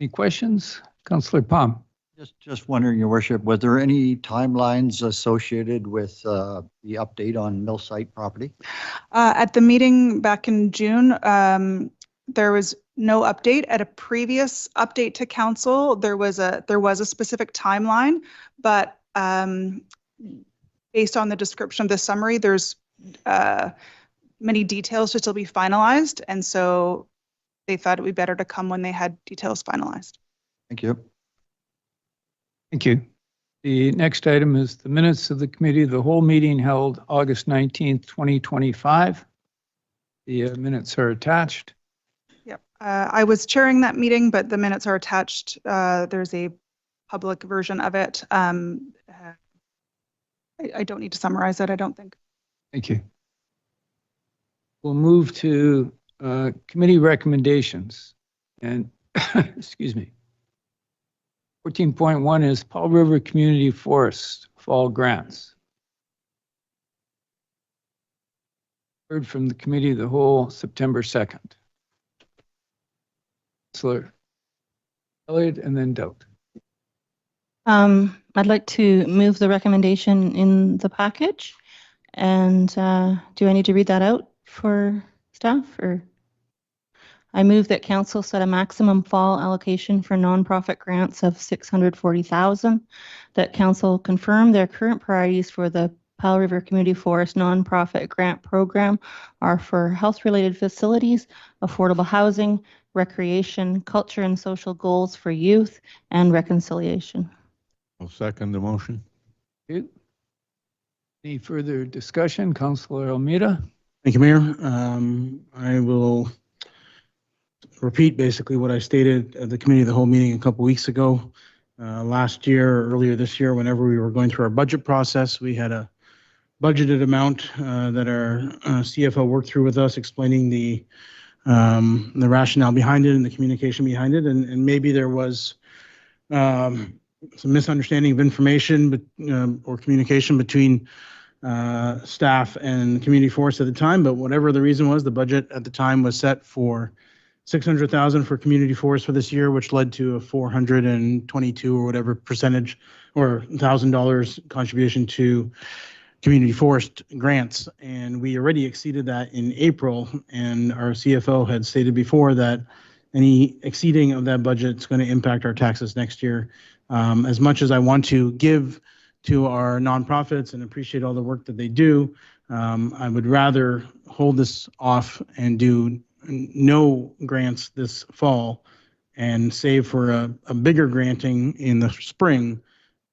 Any questions? Councillor Palm. Just wondering, Your Worship, was there any timelines associated with the update on mill site property? At the meeting back in June, there was no update. At a previous update to council, there was a specific timeline, but based on the description of the summary, there's many details to still be finalized, and so they thought it would be better to come when they had details finalized. Thank you. Thank you. The next item is the minutes of the committee of the whole meeting held August 19th, 2025. The minutes are attached. Yep. I was chairing that meeting, but the minutes are attached. There's a public version of it. I don't need to summarize it, I don't think. Thank you. We'll move to committee recommendations. And excuse me. 14.1 is Powell River Community Forest Fall Grants. Heard from the Committee of the Whole September 2nd. Councillor Elliott and then Doubt. I'd like to move the recommendation in the package. And do I need to read that out for staff, or? I move that council set a maximum fall allocation for nonprofit grants of $640,000, that council confirm their current priorities for the Powell River Community Forest nonprofit grant program are for health-related facilities, affordable housing, recreation, culture and social goals for youth, and reconciliation. I'll second the motion. Good. Any further discussion? Councillor Almeida. Thank you, Mayor. I will repeat basically what I stated at the committee of the whole meeting a couple weeks ago. Earlier this year, whenever we were going through our budget process, we had a budgeted amount that our CFO worked through with us, explaining the rationale behind it and the communication behind it. And maybe there was some misunderstanding of information or communication between staff and community forest at the time. But whatever the reason was, the budget at the time was set for $600,000 for community forest for this year, which led to a 422 or whatever percentage or $1,000 contribution to community forest grants. And we already exceeded that in April. And our CFO had stated before that any exceeding of that budget is going to impact our taxes next year. As much as I want to give to our nonprofits and appreciate all the work that they do. I would rather hold this off and do no grants this fall and save for a bigger granting in the spring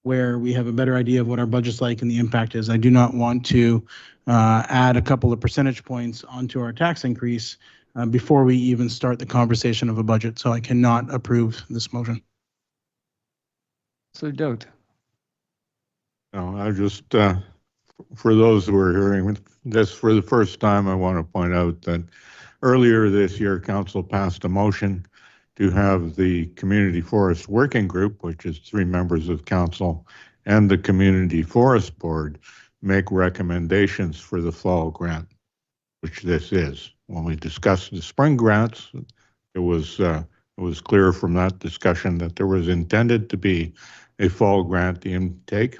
where we have a better idea of what our budget's like and the impact is. I do not want to add a couple of percentage points onto our tax increase before we even start the conversation of a budget. So I cannot approve this motion. So Doubt. No, I just, for those who are hearing this for the first time, I want to point out that earlier this year, council passed a motion to have the Community Forest Working Group, which is 3 members of council, and the Community Forest Board make recommendations for the fall grant, which this is. When we discussed the spring grants, it was clear from that discussion that there was intended to be a fall grant intake.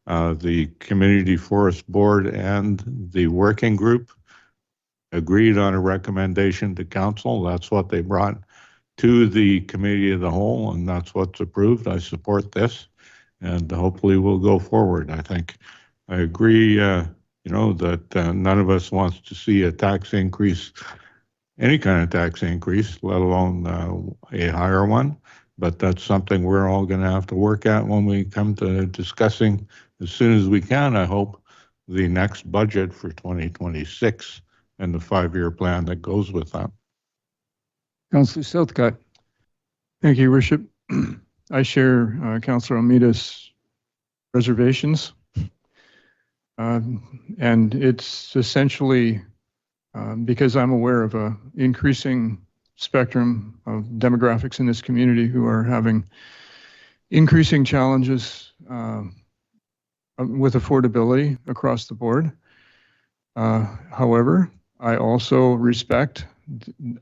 The Community Forest Board and the working group agreed on a recommendation to council. That's what they brought to the committee of the whole, and that's what's approved. I support this, and hopefully we'll go forward. I think I agree, that none of us wants to see a tax increase, any kind of tax increase, let alone a higher one. But that's something we're all going to have to work at when we come to discussing as soon as we can, I hope, the next budget for 2026 and the 5-year plan that goes with that. Councillor Southcott. Thank you, Your Worship. I share Councillor Almeida's reservations. And it's essentially because I'm aware of an increasing spectrum of demographics in this community who are having increasing challenges with affordability across the board. However, I also respect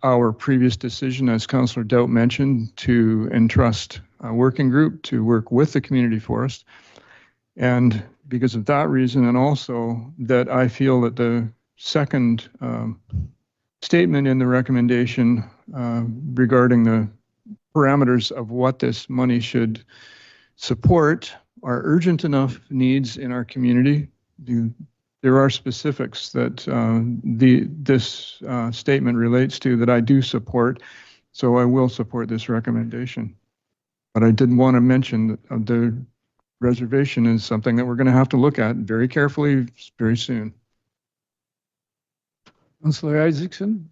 our previous decision, as Councillor Doubt mentioned, to entrust a working group to work with the community forest. And because of that reason, and also that I feel that the second statement in the recommendation regarding the parameters of what this money should support are urgent enough needs in our community. There are specifics that this statement relates to that I do support, so I will support this recommendation. But I did want to mention that the reservation is something that we're going to have to look at very carefully very soon. Councillor Isaacson.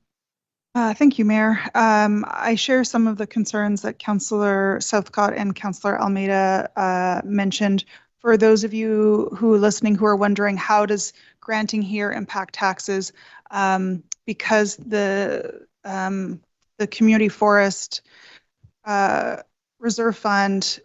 Thank you, Mayor. I share some of the concerns that Councillor Southcott and Councillor Almeida mentioned. For those of you who are listening who are wondering, how does granting here impact taxes? Because the Community Forest Reserve Fund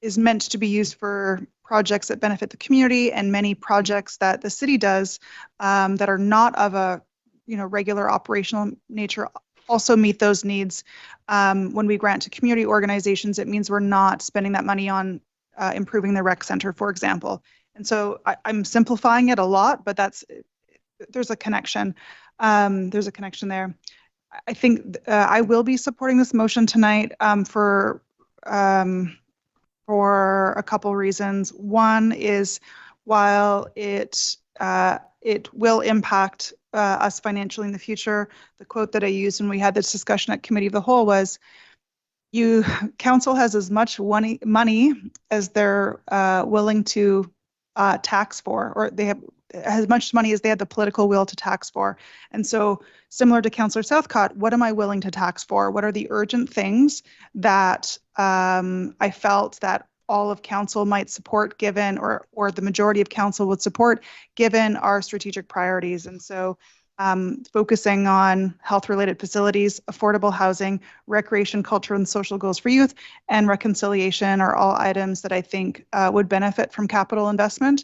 is meant to be used for projects that benefit the community, and many projects that the city does that are not of a regular operational nature also meet those needs. When we grant to community organizations, it means we're not spending that money on improving the rec center, for example. And so I'm simplifying it a lot, but there's a connection. There's a connection there. I think I will be supporting this motion tonight for a couple reasons. One is, while it will impact us financially in the future, the quote that I used when we had this discussion at Committee of the Whole was, council has as much money as they're willing to tax for, or they have as much money as they have the political will to tax for. And so, similar to Councillor Southcott, what am I willing to tax for? What are the urgent things that I felt that all of council might support, given, or the majority of council would support, given our strategic priorities? And so focusing on health-related facilities, affordable housing, recreation, culture, and social goals for youth, and reconciliation are all items that I think would benefit from capital investment.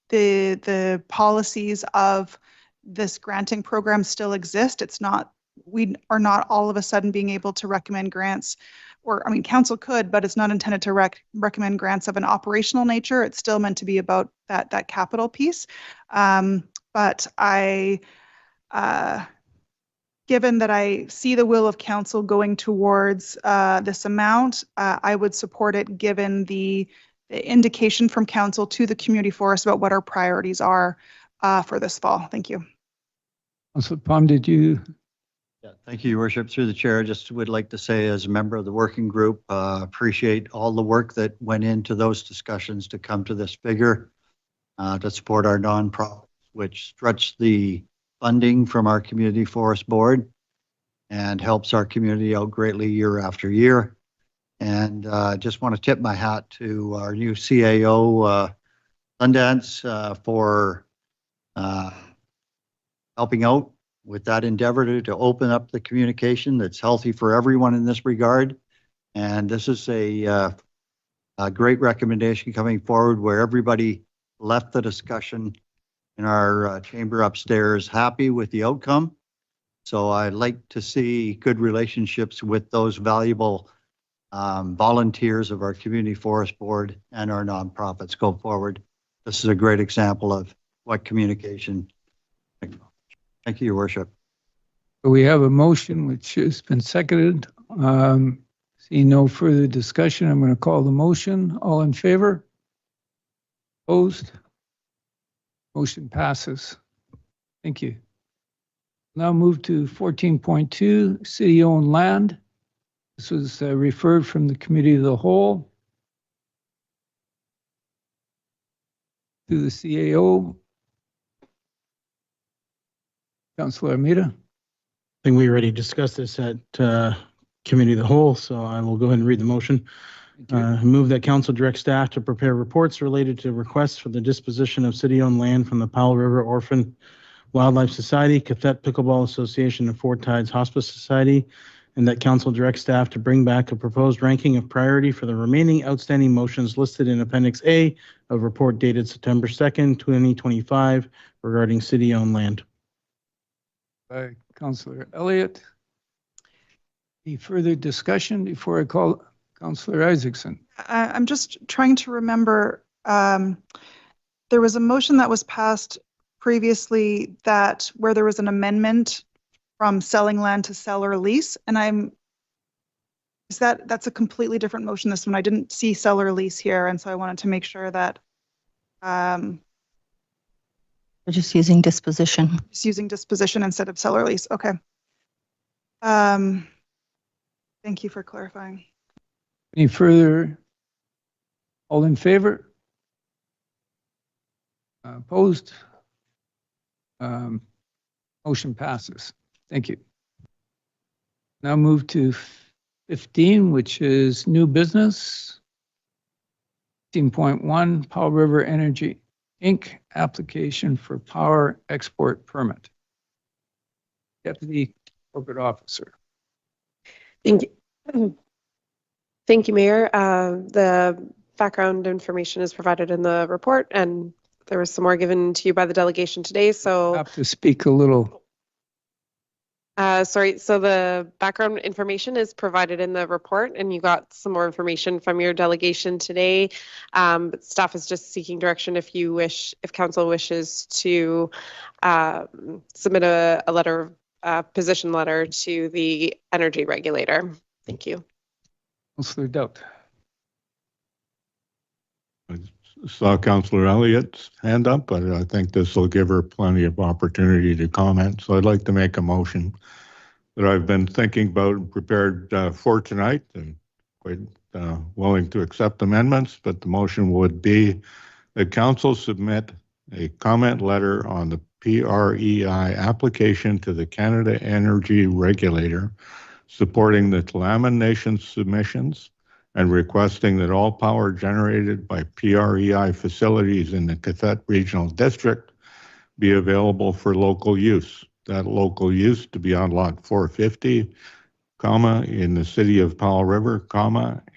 The policies of this granting program still exist. We are not all of a sudden being able to recommend grants, or, I mean, council could, but it's not intended to recommend grants of an operational nature. It's still meant to be about that capital piece. But given that I see the will of council going towards this amount, I would support it given the indication from council to the community forest about what our priorities are for this fall. Thank you. Councilor Palm, did you? Yeah, thank you, Your Worship. Through the chair, just would like to say as a member of the working group, appreciate all the work that went into those discussions to come to this figure to support our nonprofits, which stretch the funding from our community forest board and helps our community out greatly year after year. And just want to tip my hat to our new CAO, Sundance, for helping out with that endeavor to open up the communication that's healthy for everyone in this regard. And this is a great recommendation coming forward where everybody left the discussion in our chamber upstairs happy with the outcome. So I'd like to see good relationships with those valuable volunteers of our community forest board and our nonprofits go forward. This is a great example of what communication. Thank you, Your Worship. We have a motion which has been seconded. Seeing no further discussion, I'm going to call the motion. All in favor? Opposed? Motion passes. Thank you. Now move to 14.2, city-owned land. This was referred from the Committee of the Whole to the CAO. Councilor Armida. I think we already discussed this at Committee of the Whole, so I will go ahead and read the motion. Move that council direct staff to prepare reports related to requests for the disposition of city-owned land from the Powell River Orphan Wildlife Society, Cathet Pickleball Association, and Four Tides Hospice Society, and that council direct staff to bring back a proposed ranking of priority for the remaining outstanding motions listed in Appendix A of report dated September 2nd, 2025 regarding city-owned land. By Councilor Elliott. Any further discussion before I call Councilor Isaacson? I'm just trying to remember, there was a motion that was passed previously that where there was an amendment from selling land to sell or lease, and that's a completely different motion, this one. I didn't see sell or lease here, and so I wanted to make sure that We're just using disposition. Just using disposition instead of sell or lease. Okay. Thank you for clarifying. Any further? All in favor? Opposed? Motion passes. Thank you. Now move to 15, which is new business. 15.1, Powell River Energy Inc. application for power export permit. Deputy Corporate Officer. Thank you. Thank you, Mayor. The background information is provided in the report, and there was some more given to you by the delegation today. So I have to speak a little. Sorry, so the background information is provided in the report, and you got some more information from your delegation today. But staff is just seeking direction if council wishes to submit a letter, position letter to the energy regulator. Thank you. Councilor Doubt. I saw Councilor Elliott's hand up, but I think this will give her plenty of opportunity to comment. So I'd like to make a motion that I've been thinking about and prepared for tonight, and quite willing to accept amendments, but the motion would be that council submit a comment letter on the PREI application to the Canada Energy Regulator, supporting the Tla'amin Nation submissions and requesting that all power generated by PREI facilities in the Cathet Regional District be available for local use. That local use to be on lot 450, in the city of Powell River,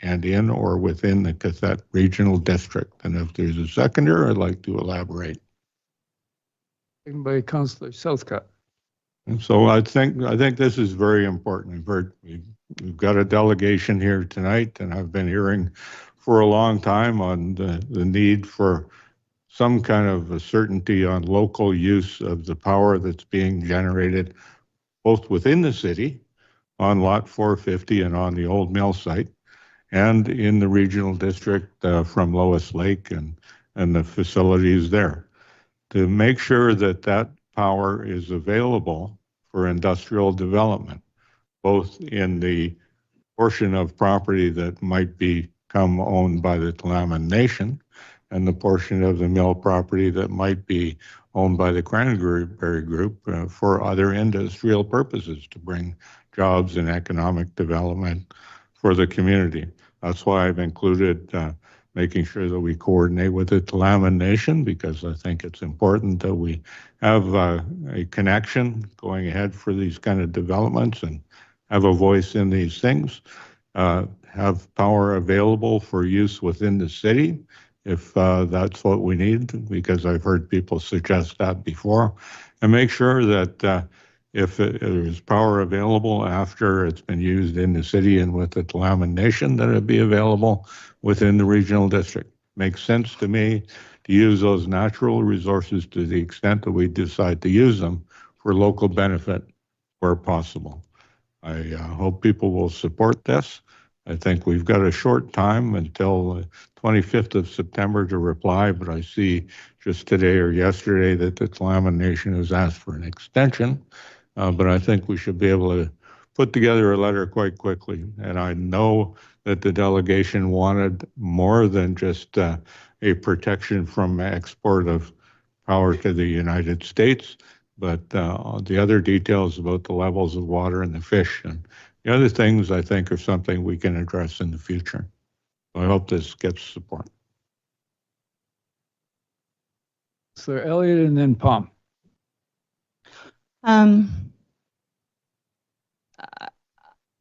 and in or within the Cathet Regional District. And if there's a seconder, I'd like to elaborate. Second by Councilor Southcott. And so I think this is very important. We've got a delegation here tonight, and I've been hearing for a long time on the need for some kind of a certainty on local use of the power that's being generated both within the city on lot 450 and on the old mill site, and in the regional district from Lois Lake and the facilities there, to make sure that that power is available for industrial development, both in the portion of property that might become owned by the Tla'amin Nation and the portion of the mill property that might be owned by the Cranberry Group for other industrial purposes to bring jobs and economic development for the community. That's why I've included making sure that we coordinate with the Tla'amin Nation, because I think it's important that we have a connection going ahead for these kind of developments and have a voice in these things, have power available for use within the city if that's what we need, because I've heard people suggest that before, and make sure that if there's power available after it's been used in the city and with the Tla'amin Nation, that it be available within the regional district. Makes sense to me to use those natural resources to the extent that we decide to use them for local benefit where possible. I hope people will support this. I think we've got a short time until 25th of September to reply, but I see just today or yesterday that the Tla'amin Nation has asked for an extension. But I think we should be able to put together a letter quite quickly. And I know that the delegation wanted more than just a protection from export of power to the United States, but the other details about the levels of water and the fish and the other things, I think, are something we can address in the future. I hope this gets support. Councillor Elliott and then Palm.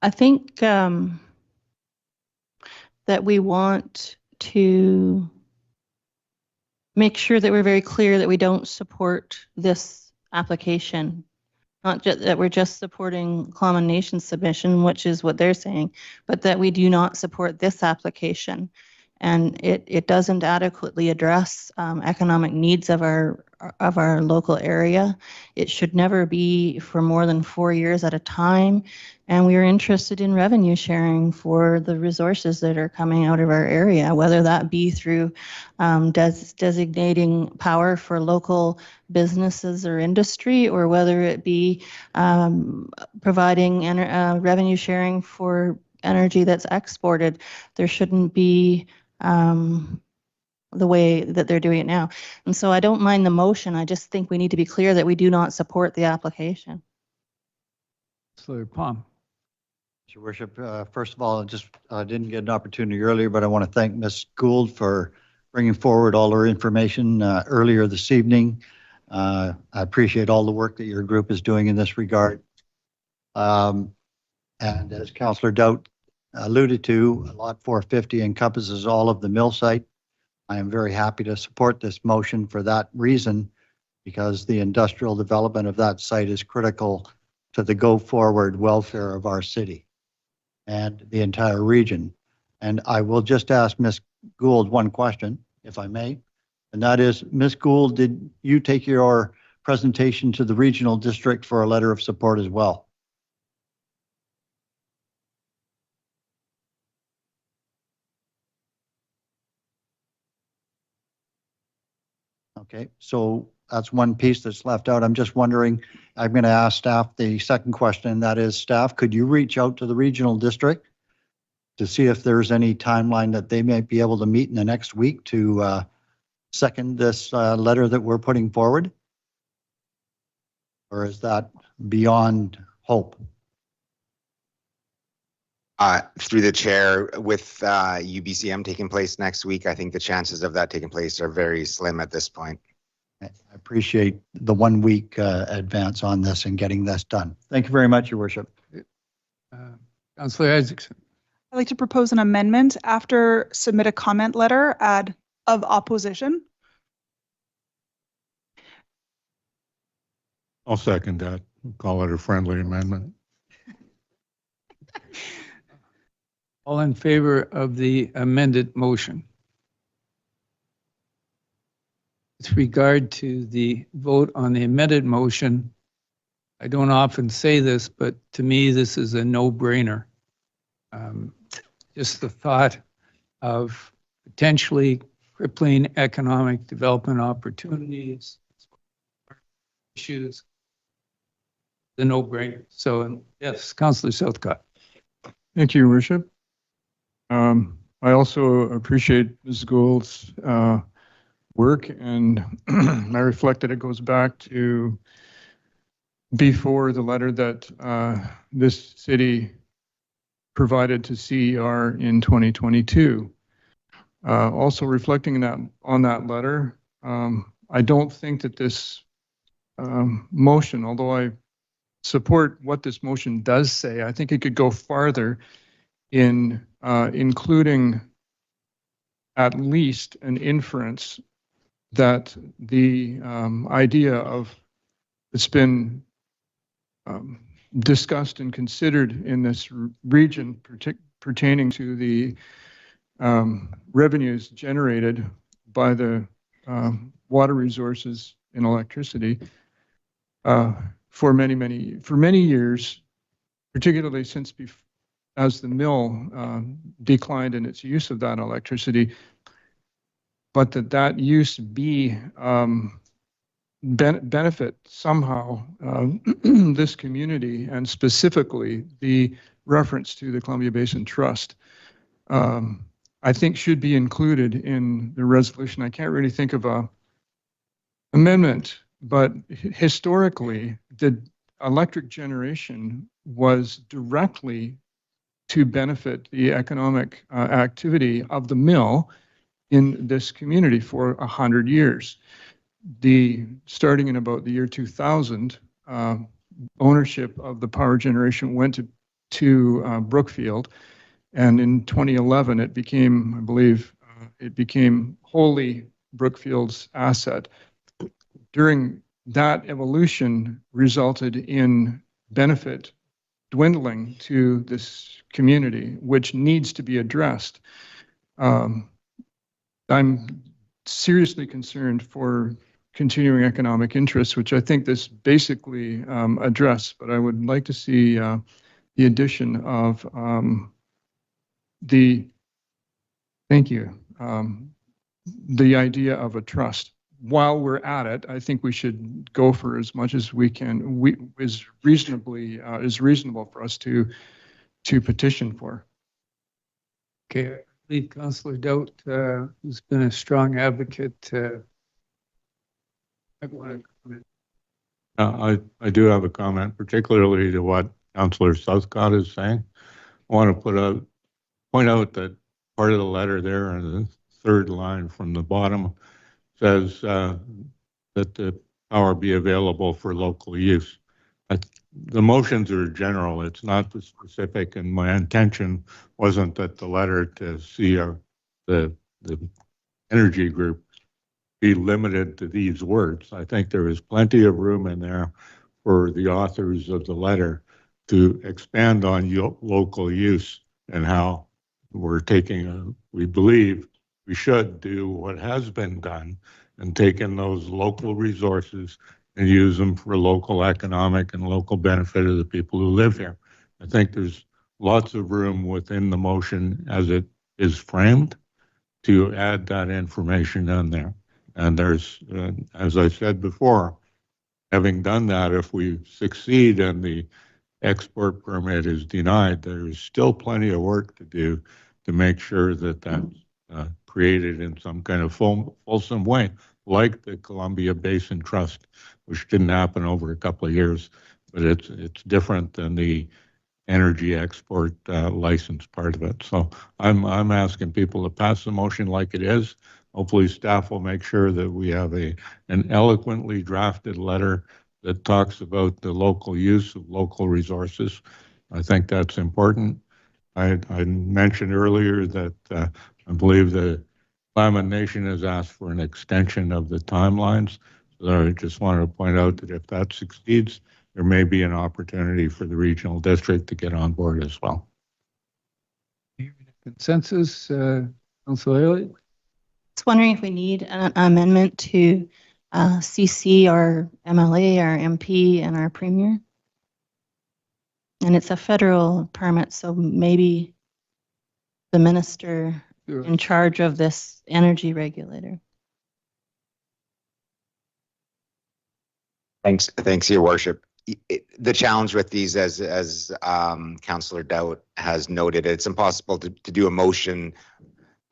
I think that we want to make sure that we're very clear that we don't support this application. Not just that we're just supporting Tla'amin Nation's submission, which is what they're saying, but that we do not support this application. And it doesn't adequately address economic needs of our local area. It should never be for more than 4 years at a time. And we are interested in revenue sharing for the resources that are coming out of our area, whether that be through designating power for local businesses or industry, or whether it be providing revenue sharing for energy that's exported. There shouldn't be the way that they're doing it now. And so I don't mind the motion. I just think we need to be clear that we do not support the application. Councillor Palm. Your Worship, first of all, I didn't get an opportunity earlier, but I want to thank Ms. Gould for bringing forward all her information earlier this evening. I appreciate all the work that your group is doing in this regard. And as Councillor Doubt alluded to, Lot 450 encompasses all of the mill site. I am very happy to support this motion for that reason, because the industrial development of that site is critical to the go-forward welfare of our city and the entire region. And I will just ask Ms. Gould one question, if I may, and that is, Ms. Gould, did you take your presentation to the regional district for a letter of support as well? Okay, so that's one piece that's left out. I'm just wondering, I'm going to ask staff the second question, and that is, staff, could you reach out to the regional district to see if there's any timeline that they might be able to meet in the next week to second this letter that we're putting forward? Or is that beyond hope? Through the chair, with UBCM taking place next week, I think the chances of that taking place are very slim at this point. I appreciate the 1 week advance on this and getting this done. Thank you very much, Your Worship. Councillor Isaacson. I'd like to propose an amendment. After submit a comment letter, add of opposition. I'll second that. Call it a friendly amendment. All in favor of the amended motion? With regard to the vote on the amended motion, I don't often say this, but to me, this is a no-brainer. just the thought of potentially crippling economic development opportunities, issues, the no-brainer. So yes, Councillor Southcott. Thank you, Your Worship. I also appreciate Ms. Gould's work, and I reflect that it goes back to before the letter that this city provided to CER in 2022. Also reflecting on that letter, I don't think that this motion, although I support what this motion does say, I think it could go farther in including at least an inference that the idea of it's been discussed and considered in this region pertaining to the revenues generated by the water resources and electricity for many years, particularly since as the mill declined in its use of that electricity, but that use be benefit somehow this community, and specifically the reference to the Columbia Basin Trust, I think should be included in the resolution. I can't really think of a amendment, but historically, the electric generation was directly to benefit the economic activity of the mill in this community for 100 years. Starting in about the year 2000, ownership of the power generation went to Brookfield, and in 2011 it became, I believe, it became wholly Brookfield's asset. During that evolution resulted in benefit dwindling to this community, which needs to be addressed. I'm seriously concerned for continuing economic interests, which I think this basically address, but I would like to see the addition of the idea of a trust. While we're at it, I think we should go for as much as we can, is reasonable for us to petition for. Okay, I believe Councillor Doubt, who's been a strong advocate. I want to comment. I do have a comment, particularly to what Councillor Southcott is saying. I want to point out that part of the letter there in the third line from the bottom says that the power be available for local use. The motions are general, it's not the specific, and my intention wasn't that the letter to the energy group be limited to these words. I think there is plenty of room in there for the authors of the letter to expand on local use and how we're we believe we should do what has been done and take in those local resources and use them for local economic and local benefit of the people who live here. I think there's lots of room within the motion as it is framed to add that information in there. And there's, as I said before, having done that, if we succeed and the export permit is denied, there's still plenty of work to do to make sure that that's created in some kind of fulsome way, like the Columbia Basin Trust, which didn't happen over a couple of years, but it's different than the energy export license part of it. So I'm asking people to pass the motion like it is. Hopefully staff will make sure that we have an eloquently drafted letter that talks about the local use of local resources. I think that's important. I mentioned earlier that I believe the Klamath Nation has asked for an extension of the timelines. So I just wanted to point out that if that succeeds, there may be an opportunity for the regional district to get on board as well. Consensus, Councillor Elliott? I was wondering if we need an amendment to CC our MLA, our MP, and our Premier. And it's a federal permit, so maybe the minister in charge of this energy regulator. Thanks, Your Worship. The challenge with these, as Councillor Dowd has noted, it's impossible to do a motion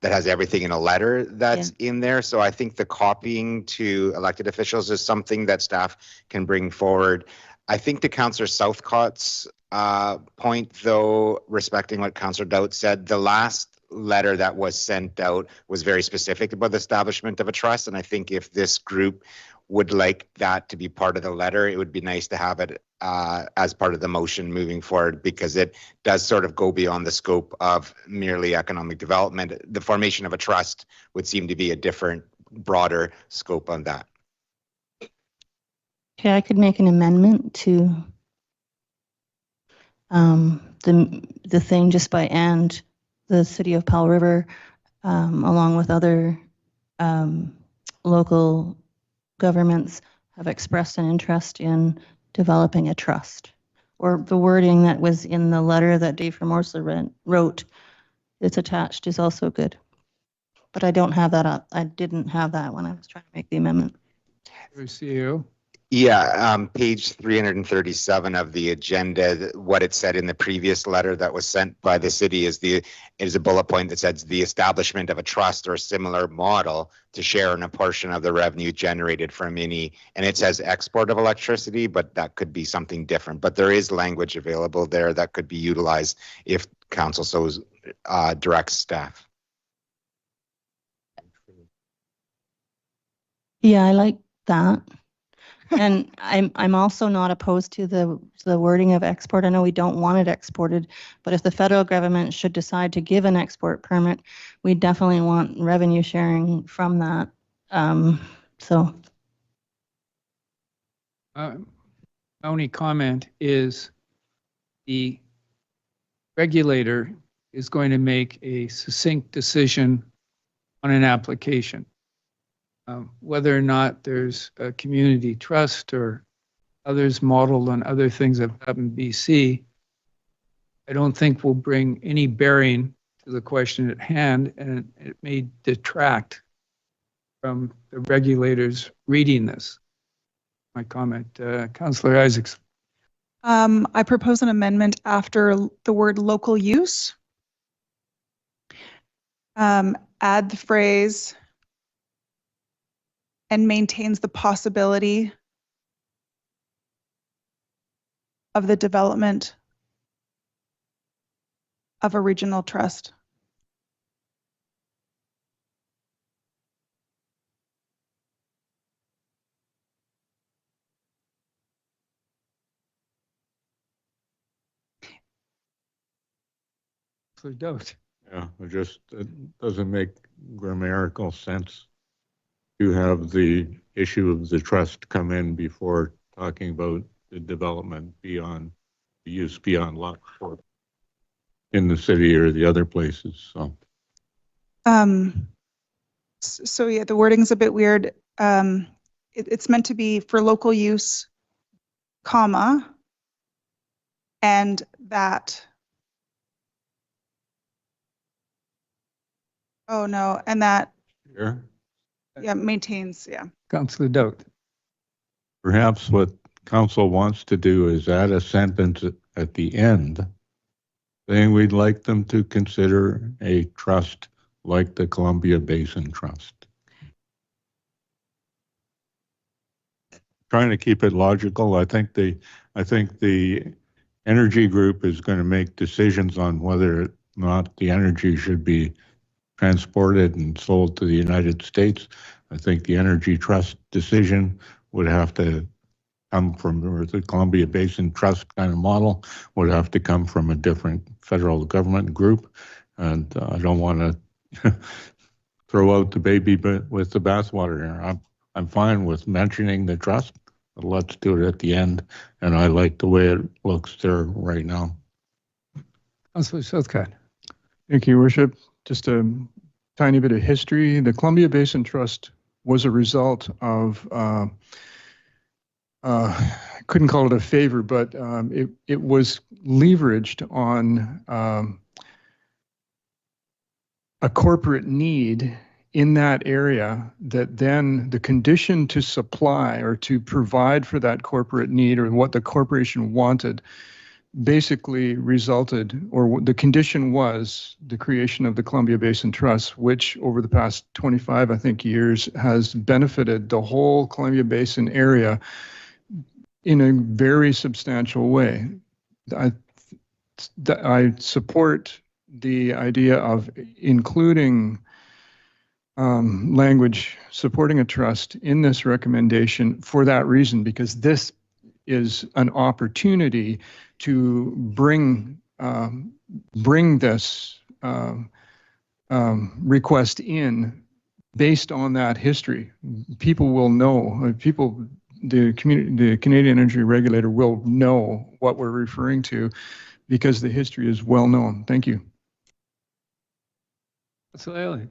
that has everything in a letter that's in there. So I think the copying to elected officials is something that staff can bring forward. I think to Councillor Southcott's point, though, respecting what Councillor Dowd said, the last letter that was sent out was very specific about the establishment of a trust. And I think if this group would like that to be part of the letter, it would be nice to have it as part of the motion moving forward, because it does sort of go beyond the scope of merely economic development. The formation of a trust would seem to be a different, broader scope on that. Okay, I could make an amendment to the thing just by and the city of Powell River, along with other local governments, have expressed an interest in developing a trust. Or the wording that was in the letter that Dave from Morsler wrote, it's attached, is also good. But I don't have that up. I didn't have that when I was trying to make the amendment. CEO. Yeah, page 337 of the agenda, what it said in the previous letter that was sent by the city is a bullet point that says the establishment of a trust or a similar model to share in a portion of the revenue generated from any, and it says export of electricity, but that could be something different. But there is language available there that could be utilized if council so directs staff. Yeah, I like that. And I'm also not opposed to the wording of export. I know we don't want it exported, but if the federal government should decide to give an export permit, we definitely want revenue sharing from that. So. My only comment is the regulator is going to make a succinct decision on an application. Whether or not there's a community trust or others modeled on other things that have in BC, I don't think will bring any bearing to the question at hand, and it may detract from the regulators reading this. My comment, Councillor Isaacs. I propose an amendment after the word local use. Add the phrase and maintains the possibility of the development of a regional trust. Yeah, it doesn't make grammatical sense to have the issue of the trust come in before talking about the development beyond the use beyond lot 4 in the city or the other places. So yeah, the wording's a bit weird. It's meant to be for local use, comma, and that. Oh no, and that. Here. Yeah, maintains, yeah. Councillor Dowd. Perhaps what council wants to do is add a sentence at the end saying we'd like them to consider a trust like the Columbia Basin Trust. Trying to keep it logical. I think the energy group is going to make decisions on whether or not the energy should be transported and sold to the United States. I think the energy trust decision would have to come from, or the Columbia Basin Trust kind of model would have to come from a different federal government group. And I don't want to throw out the baby with the bathwater here. I'm fine with mentioning the trust, but let's do it at the end. And I like the way it looks there right now. Councillor Southcott. Thank you, Worship. Just a tiny bit of history. The Columbia Basin Trust was a result of, I couldn't call it a favor, but it was leveraged on a corporate need in that area, that then the condition to supply or to provide for that corporate need, or what the corporation wanted, basically resulted, or the condition was the creation of the Columbia Basin Trust, which over the past 25, I think, years has benefited the whole Columbia Basin area in a very substantial way. I support the idea of including language supporting a trust in this recommendation for that reason, because this is an opportunity to bring this request in based on that history. People will know, the Canadian Energy Regulator will know what we're referring to, because the history is well known. Thank you. Absolutely.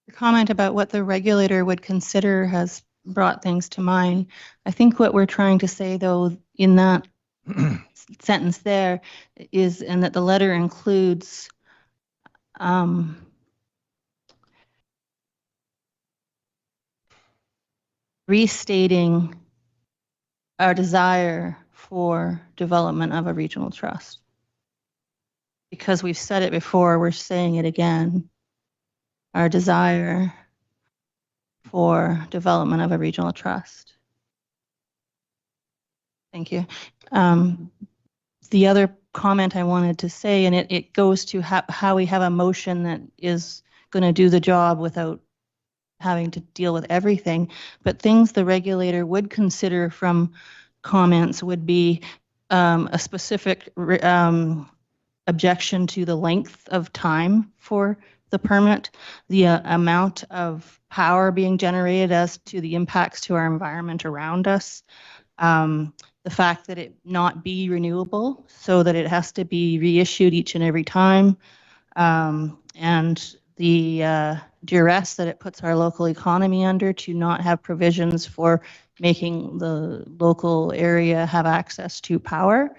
The comment about what the regulator would consider has brought things to mind. I think what we're trying to say, though, in that sentence there is, and that the letter includes restating our desire for development of a regional trust. Because we've said it before, we're saying it again. Our desire for development of a regional trust. Thank you. The other comment I wanted to say, and it goes to how we have a motion that is going to do the job without having to deal with everything, but things the regulator would consider from comments would be a specific objection to the length of time for the permit, the amount of power being generated as to the impacts to our environment around us, the fact that it not be renewable, so that it has to be reissued each and every time, and the duress that it puts our local economy under to not have provisions for making the local area have access to power.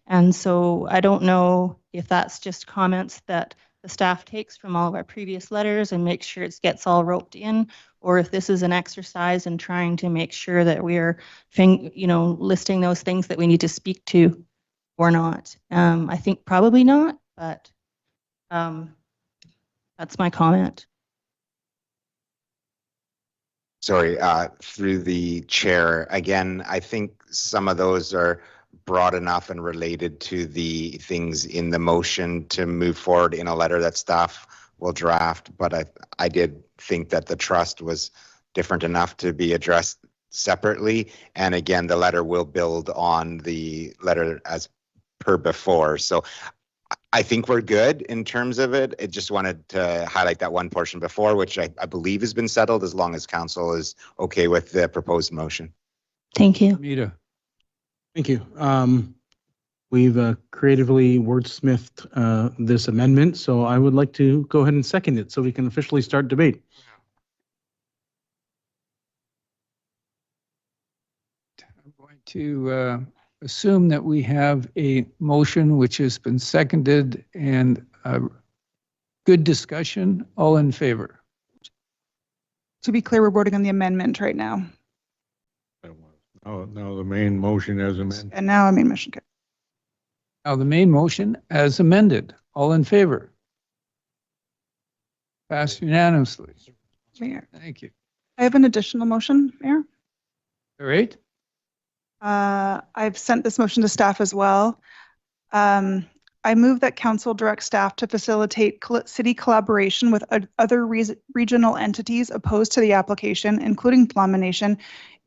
And so I don't know if that's just comments that the staff takes from all of our previous letters and makes sure it gets all roped in, or if this is an exercise in trying to make sure that we're, listing those things that we need to speak to or not. I think probably not, but that's my comment. Sorry, through the chair, again, I think some of those are broad enough and related to the things in the motion to move forward in a letter that staff will draft. But I did think that the trust was different enough to be addressed separately. And again, the letter will build on the letter as per before. So I think we're good in terms of it. I just wanted to highlight that one portion before, which I believe has been settled, as long as council is okay with the proposed motion. Thank you. Mita. Thank you. We've creatively wordsmithed this amendment, so I would like to go ahead and second it so we can officially start debate. I'm going to assume that we have a motion which has been seconded and good discussion. All in favor? To be clear, we're voting on the amendment right now. Oh, no, the main motion as amended. And now I main motion. Now the main motion as amended. All in favor? Passed unanimously. Mayor, Thank you. I have an additional motion, Mayor. All right. I've sent this motion to staff as well. I move that council direct staff to facilitate city collaboration with other regional entities opposed to the application, including Proclamation,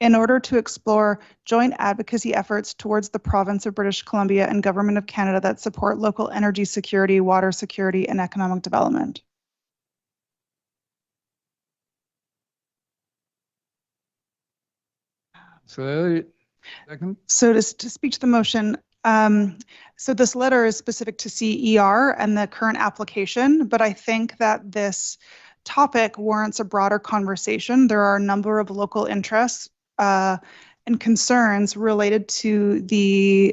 in order to explore joint advocacy efforts towards the province of British Columbia and Government of Canada that support local energy security, water security, and economic development. So, second. So to speak to the motion, so this letter is specific to CER and the current application, but I think that this topic warrants a broader conversation. There are a number of local interests and concerns related to the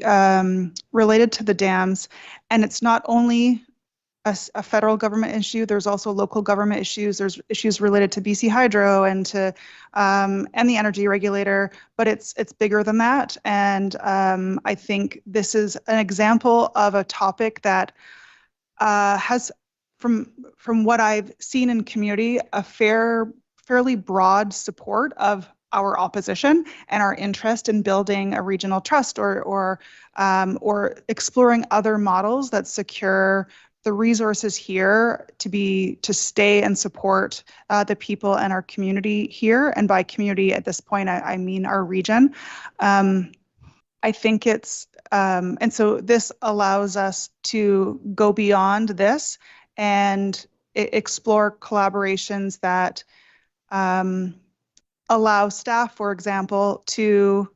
dams, and it's not only a federal government issue. There's also local government issues. There's issues related to BC Hydro and to and the energy regulator, but it's bigger than that. And I think this is an example of a topic that has, from what I've seen in community, a fairly broad support of our opposition and our interest in building a regional trust or exploring other models that secure the resources here to stay and support the people and our community here. And by community at this point, I mean our region. I think it's, and so this allows us to go beyond this and explore collaborations that allow staff, for example, to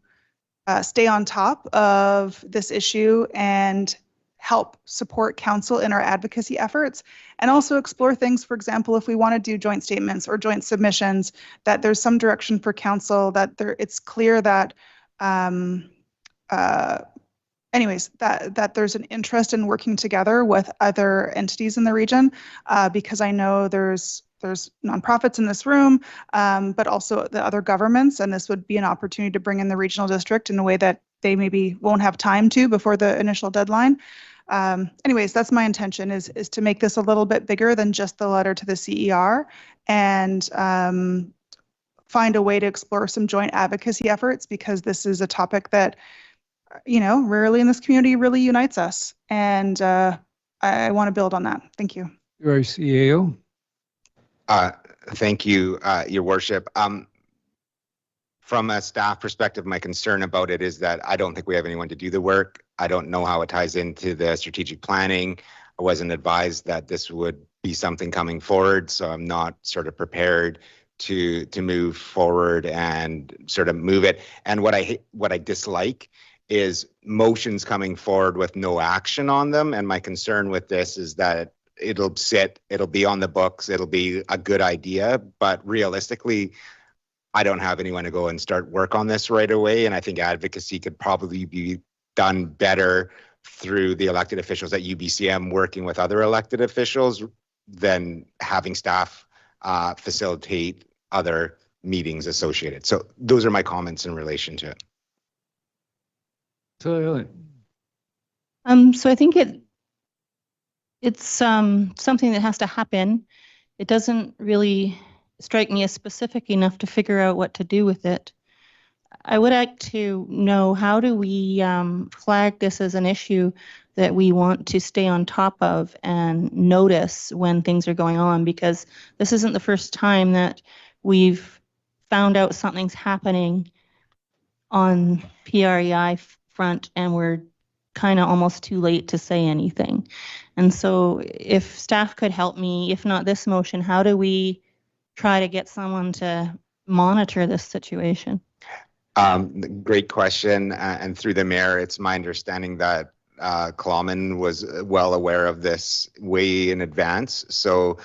stay on top of this issue and help support council in our advocacy efforts, and also explore things, for example, if we want to do joint statements or joint submissions, that there's some direction for council, that it's clear that anyways, that there's an interest in working together with other entities in the region, because I know there's nonprofits in this room, but also the other governments, and this would be an opportunity to bring in the regional district in a way that they maybe won't have time to before the initial deadline. Anyways, that's my intention, is to make this a little bit bigger than just the letter to the CER, and find a way to explore some joint advocacy efforts, because this is a topic that, rarely in this community really unites us. And I want to build on that. Thank you. Your CAO. Thank you, Your Worship. From a staff perspective, my concern about it is that I don't think we have anyone to do the work. I don't know how it ties into the strategic planning. I wasn't advised that this would be something coming forward, so I'm not sort of prepared to move forward and sort of move it. And what I dislike is motions coming forward with no action on them. And my concern with this is that it'll be on the books, it'll be a good idea, but realistically, I don't have anyone to go and start work on this right away. And I think advocacy could probably be done better through the elected officials at UBCM working with other elected officials than having staff facilitate other meetings associated. So those are my comments in relation to it. So I think it's something that has to happen. It doesn't really strike me as specific enough to figure out what to do with it. I would like to know, how do we flag this as an issue that we want to stay on top of and notice when things are going on? Because this isn't the first time that we've found out something's happening on PREI front and we're kind of almost too late to say anything. And so if staff could help me, if not this motion, how do we try to get someone to monitor this situation? Great question. And through the mayor, it's my understanding that Clawman was well aware of this way in advance. So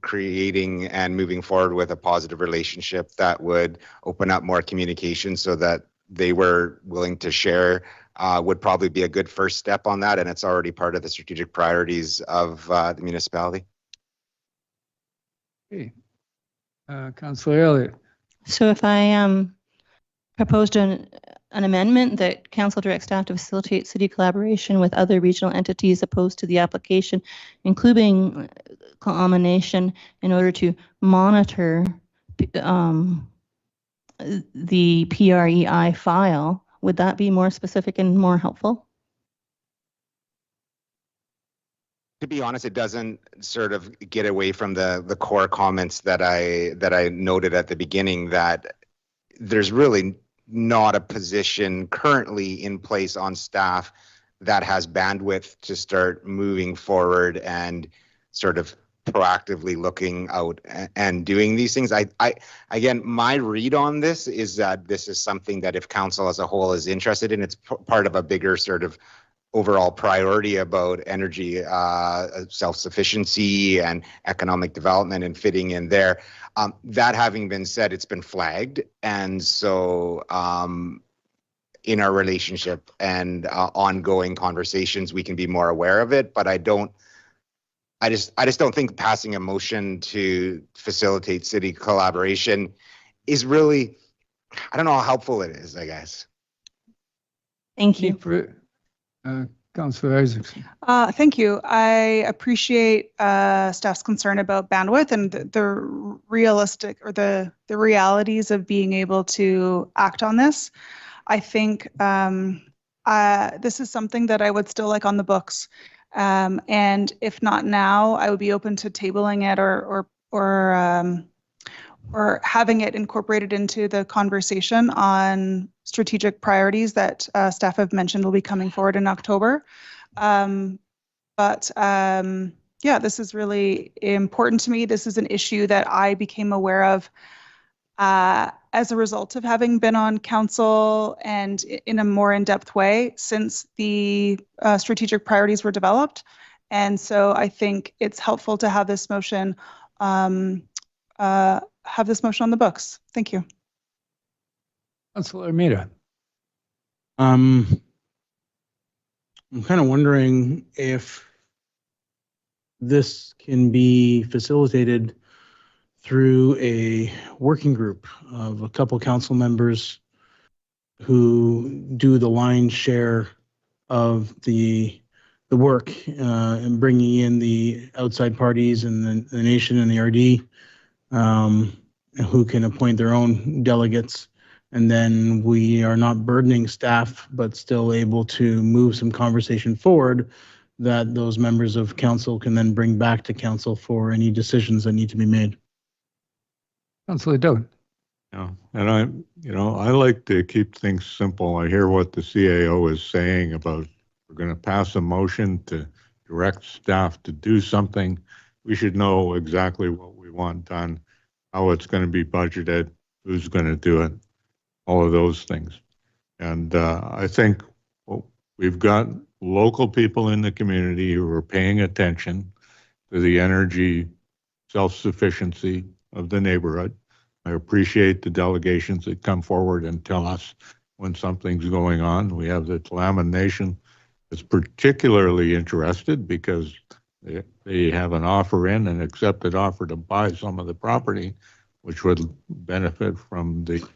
creating and moving forward with a positive relationship that would open up more communication so that they were willing to share would probably be a good first step on that. And it's already part of the strategic priorities of the municipality. Okay. Councillor Elliott. So if I proposed an amendment that council directs staff to facilitate city collaboration with other regional entities opposed to the application, including Proclamation, in order to monitor the PREI file, would that be more specific and more helpful? To be honest, it doesn't sort of get away from the core comments that I noted at the beginning, that there's really not a position currently in place on staff that has bandwidth to start moving forward and sort of proactively looking out and doing these things. Again, my read on this is that this is something that if council as a whole is interested in, it's part of a bigger sort of overall priority about energy self-sufficiency and economic development and fitting in there. That having been said, it's been flagged. And so in our relationship and ongoing conversations, we can be more aware of it, but I don't I just don't think passing a motion to facilitate city collaboration is really, I don't know how helpful it is, I guess. Thank you. Councillor Isaacson. Thank you. I appreciate staff's concern about bandwidth and the realistic or the realities of being able to act on this. I think this is something that I would still like on the books. And if not now, I would be open to tabling it or having it incorporated into the conversation on strategic priorities that staff have mentioned will be coming forward in October. Yeah, this is really important to me. This is an issue that I became aware of as a result of having been on council and in a more in-depth way since the strategic priorities were developed. And so I think it's helpful to have this motion on the books. Thank you. Councillor Armida. I'm kind of wondering if this can be facilitated through a working group of a couple council members who do the lion's share of the work and bringing in the outside parties and the nation and the RD, who can appoint their own delegates. And then we are not burdening staff, but still able to move some conversation forward that those members of council can then bring back to council for any decisions that need to be made. Councillor Dowd. Yeah, and I like to keep things simple. I hear what the CAO is saying about we're going to pass a motion to direct staff to do something. We should know exactly what we want done, how it's going to be budgeted, who's going to do it, all of those things. And I think we've got local people in the community who are paying attention to the energy self-sufficiency of the neighborhood. I appreciate the delegations that come forward and tell us when something's going on. We have the Tla'amin Nation that's particularly interested because they have an offer in, an accepted offer to buy some of the property, which would benefit from the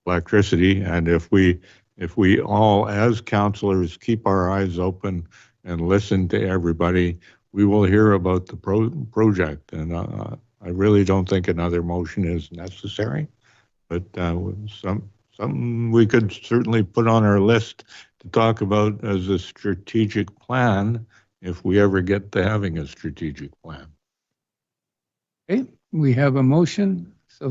electricity. And if we all, as councillors, keep our eyes open and listen to everybody, we will hear about the project. And I really don't think another motion is necessary, but something we could certainly put on our list to talk about as a strategic plan if we ever get to having a strategic plan. Okay, we have a motion. So,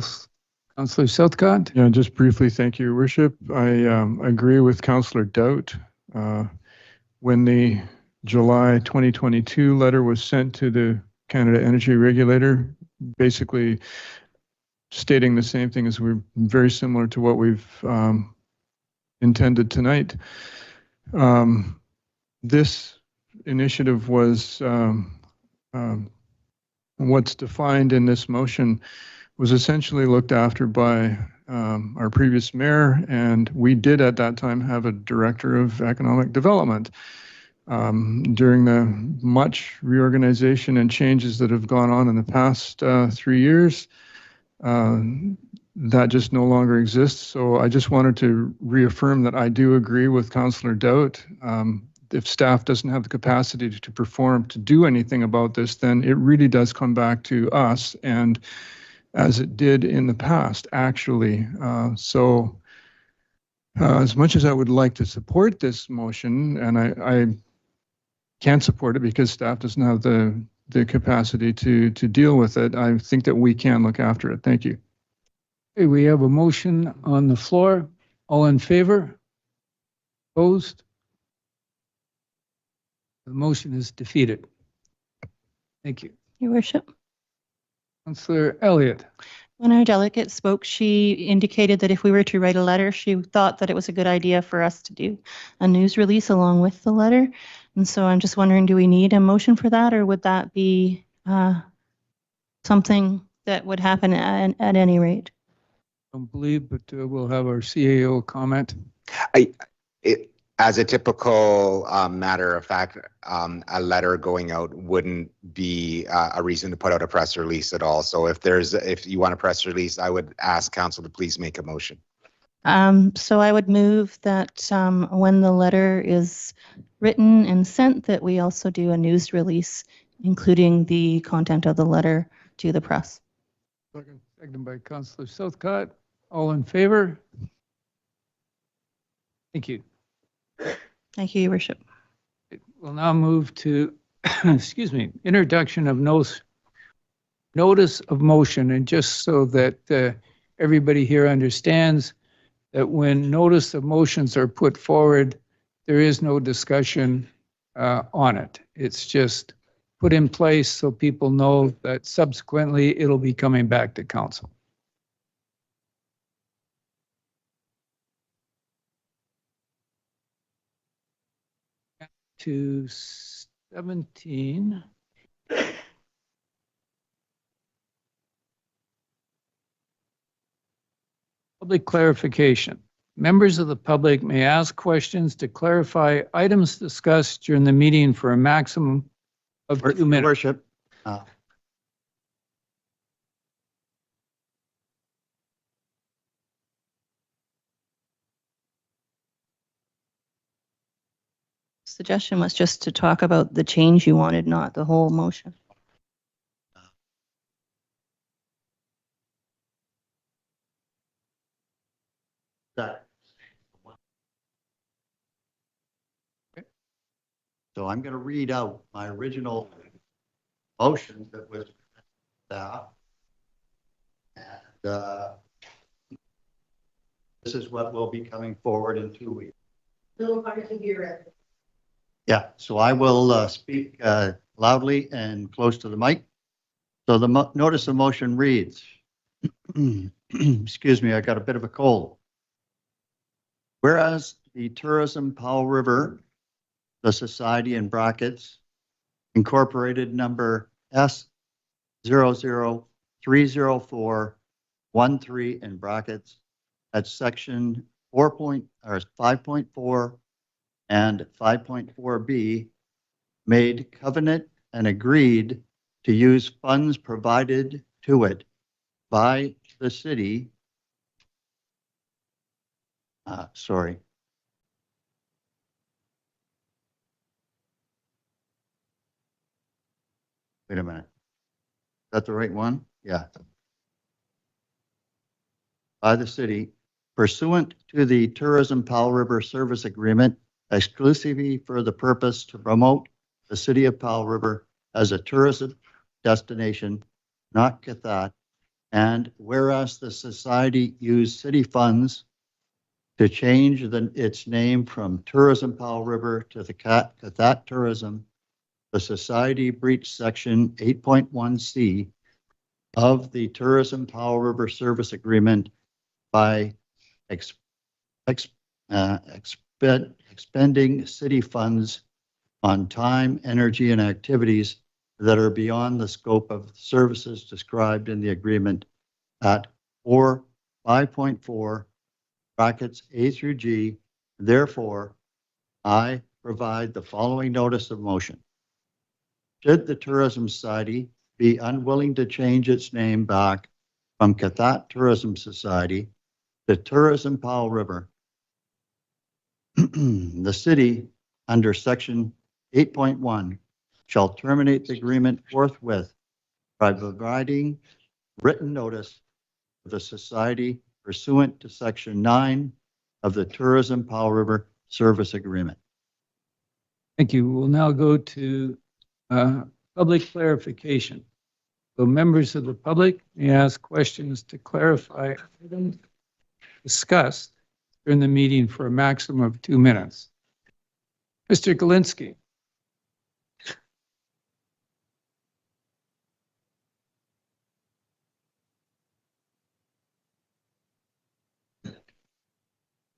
Councillor Southcott. Yeah, just briefly, thank you, Your Worship. I agree with Councillor Doubt. When the July 2022 letter was sent to the Canada Energy Regulator, basically stating the same thing as we're very similar to what we've intended tonight. This initiative was what's defined in this motion was essentially looked after by our previous mayor, and we did at that time have a director of economic development. During the much reorganization and changes that have gone on in the past 3 years, that just no longer exists. So I just wanted to reaffirm that I do agree with Councillor Doubt. If staff doesn't have the capacity to perform, to do anything about this, then it really does come back to us, and as it did in the past, actually. As much as I would like to support this motion, and I can't support it because staff doesn't have the capacity to deal with it, I think that we can look after it. Thank you. Okay, we have a motion on the floor. All in favor? Opposed? The motion is defeated. Thank you. Your Worship. Councillor Elliott. When our delegate spoke, she indicated that if we were to write a letter, she thought that it was a good idea for us to do a news release along with the letter. And so I'm just wondering, do we need a motion for that, or would that be something that would happen at any rate? I don't believe, but we'll have our CAO comment. As a typical matter of fact, a letter going out wouldn't be a reason to put out a press release at all. So if you want a press release, I would ask council to please make a motion. So I would move that when the letter is written and sent, that we also do a news release, including the content of the letter to the press. Seconded by Councillor Southcott. All in favor? Thank you. Thank you, Your Worship. We'll now move to, excuse me, introduction of notice of motion. And just so that everybody here understands that when notice of motions are put forward, there is no discussion on it. It's just put in place so people know that subsequently it'll be coming back to council. To 17. Public clarification. Members of the public may ask questions to clarify items discussed during the meeting for a maximum of 2 minutes. Worship. Suggestion was just to talk about the change you wanted, not the whole motion. So I'm going to read out my original motion that was staff. And this is what will be coming forward in 2 weeks. Little hard to hear it. Yeah, so I will speak loudly and close to the mic. So the notice of motion reads, excuse me, I got a bit of a cold. Whereas the Tourism Powell River, the Society in brackets, incorporated number S0030413 in brackets at section 5.4 and 5.4b made covenant and agreed to use funds provided to it by the city. Sorry. Wait a minute. Is that the right one? Yeah. By the city, pursuant to the Tourism Powell River Service Agreement, exclusively for the purpose to promote the city of Powell River as a tourism destination, not Cathat. And whereas the society used city funds to change its name from Tourism Powell River to the Cathat Tourism, the society breached section 8.1C of the Tourism Powell River Service Agreement by expending city funds on time, energy, and activities that are beyond the scope of services described in the agreement at 5.4 brackets A through G. Therefore, I provide the following notice of motion. Should the Tourism Society be unwilling to change its name back from Cathat Tourism Society to Tourism Powell River, the city, under section 8.1, shall terminate the agreement forthwith by providing written notice of the society pursuant to section 9 of the Tourism Powell River Service Agreement. Thank you. We'll now go to public clarification. So members of the public may ask questions to clarify items discussed during the meeting for a maximum of 2 minutes. Mr. Galinsky.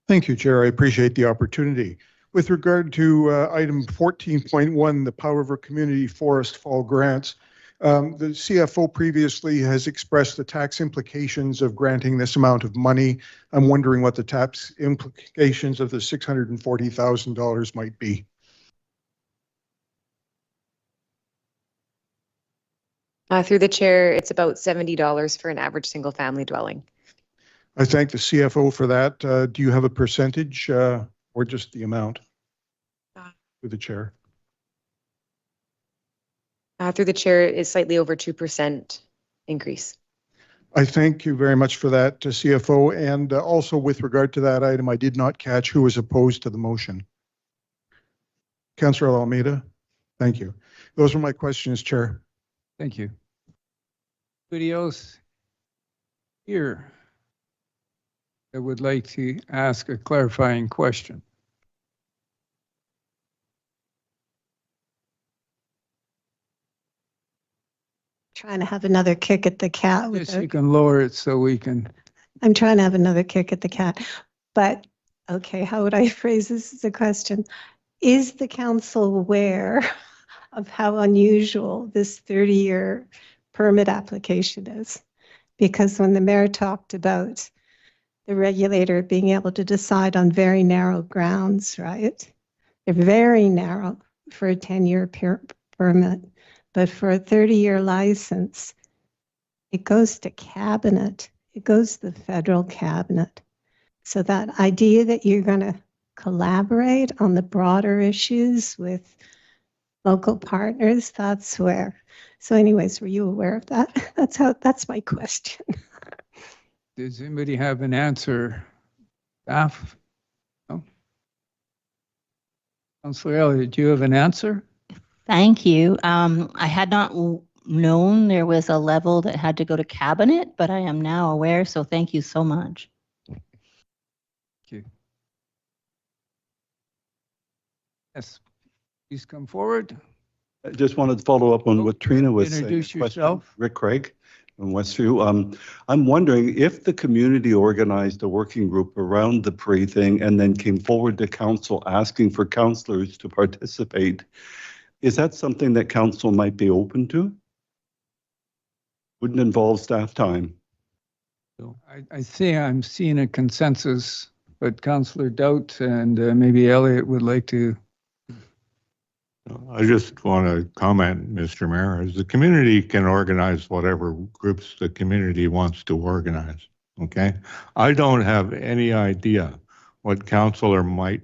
Thank you, Chair. I appreciate the opportunity. With regard to item 14.1, the Powell River Community Forest Fall Grants, The CFO previously has expressed the tax implications of granting this amount of money. I'm wondering what the tax implications of the $640,000 might be. Through the chair, it's about $70 for an average single family dwelling. I thank the CFO for that. Do you have a percentage or just the amount? Through the chair. Through the chair is slightly over 2% increase. I thank you very much for that, CFO. And also with regard to that item, I did not catch who was opposed to the motion. Councillor Almeida, thank you. Those were my questions, Chair. Thank you. Anybody else here that would like to ask a clarifying question? Trying to have another kick at the cat. Yes, you can lower it so we can. I'm trying to have another kick at the cat. But, okay, how would I phrase this as a question? Is the council aware of how unusual this 30-year permit application is? Because when the mayor talked about the regulator being able to decide on very narrow grounds, right? They're very narrow for a 10-year permit. But for a 30-year license, it goes to cabinet. It goes to the federal cabinet. So that idea that you're going to collaborate on the broader issues with local partners, that's where. So anyways, were you aware of that? That's my question. Does anybody have an answer? Staff? No? Councillor Elliott, do you have an answer? Thank you. I had not known there was a level that had to go to cabinet, but I am now aware, so thank you so much. Thank you. Yes, please come forward. I just wanted to follow up on what Trina was saying. Introduce yourself. Rick Craig from Westview. I'm wondering if the community organized a working group around the PRE thing and then came forward to council asking for councillors to participate. Is that something that council might be open to? Wouldn't involve staff time. I see I'm seeing a consensus, but Councillor Doubt and maybe Elliott would like to. I just want to comment, Mr. Mayor, as the community can organize whatever groups the community wants to organize. Okay. I don't have any idea what council might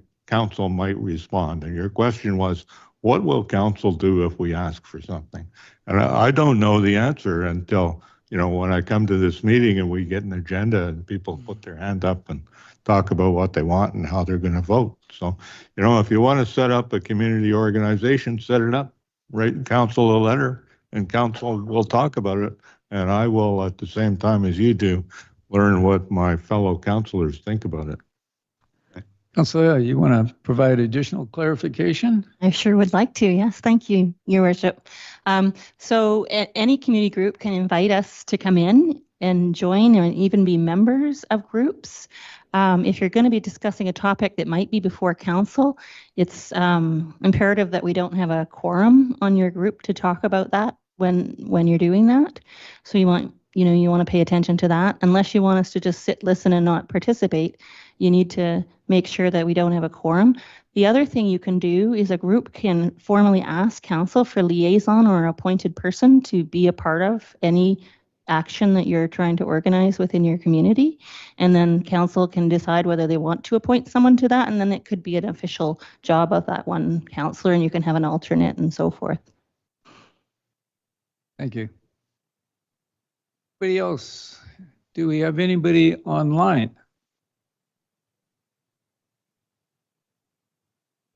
respond. And your question was, what will council do if we ask for something? And I don't know the answer until, when I come to this meeting and we get an agenda and people put their hand up and talk about what they want and how they're going to vote. So, if you want to set up a community organization, set it up, write council a letter, and council will talk about it. And I will, at the same time as you do, learn what my fellow councilors think about it. Councillor, you want to provide additional clarification? I sure would like to. Yes, thank you, Your Worship. So any community group can invite us to come in and join and even be members of groups. If you're going to be discussing a topic that might be before council, it's imperative that we don't have a quorum on your group to talk about that when you're doing that. So you want to pay attention to that. Unless you want us to just sit, listen, and not participate, you need to make sure that we don't have a quorum. The other thing you can do is a group can formally ask council for liaison or an appointed person to be a part of any action that you're trying to organize within your community. And then council can decide whether they want to appoint someone to that. And then it could be an official job of that one councillor, and you can have an alternate and so forth. Thank you. Anybody else? Do we have anybody online?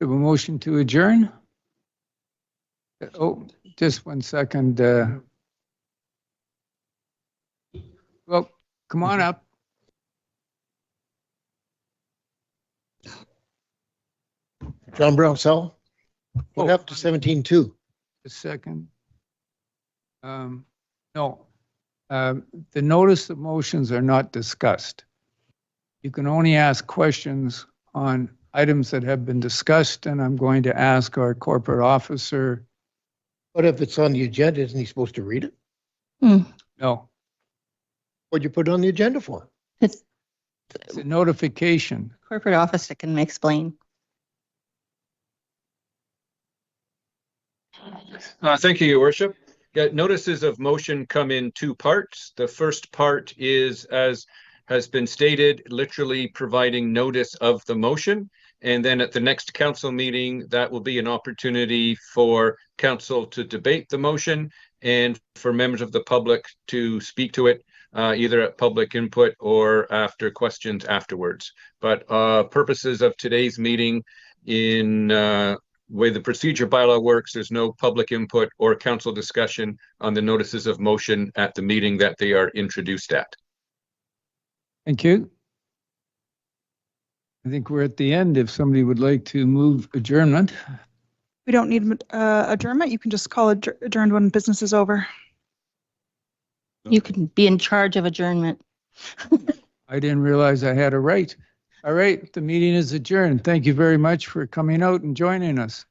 We have a motion to adjourn? Oh, just 1 second. Well, come on up. John Brownsell. What happened to 17.2? A second. No. The notice of motions are not discussed. You can only ask questions on items that have been discussed, and I'm going to ask our corporate officer But if it's on the agenda, isn't he supposed to read it? No, What'd you put it on the agenda for? It's it's a notification. corporate office that can explain. Thank you, Your Worship. Yeah, notices of motion come in two parts. The first part is, as has been stated, literally providing notice of the motion. And then at the next council meeting, that will be an opportunity for council to debate the motion and for members of the public to speak to it, either at public input or after questions afterwards. But purposes of today's meeting, in way the procedure bylaw works, there's no public input or council discussion on the notices of motion at the meeting that they are introduced at. Thank you. I think we're at the end. If somebody would like to move adjournment. We don't need adjournment. You can just call adjourned when business is over. You can be in charge of adjournment. I didn't realize I had a right. All right, the meeting is adjourned. Thank you very much for coming out and joining us.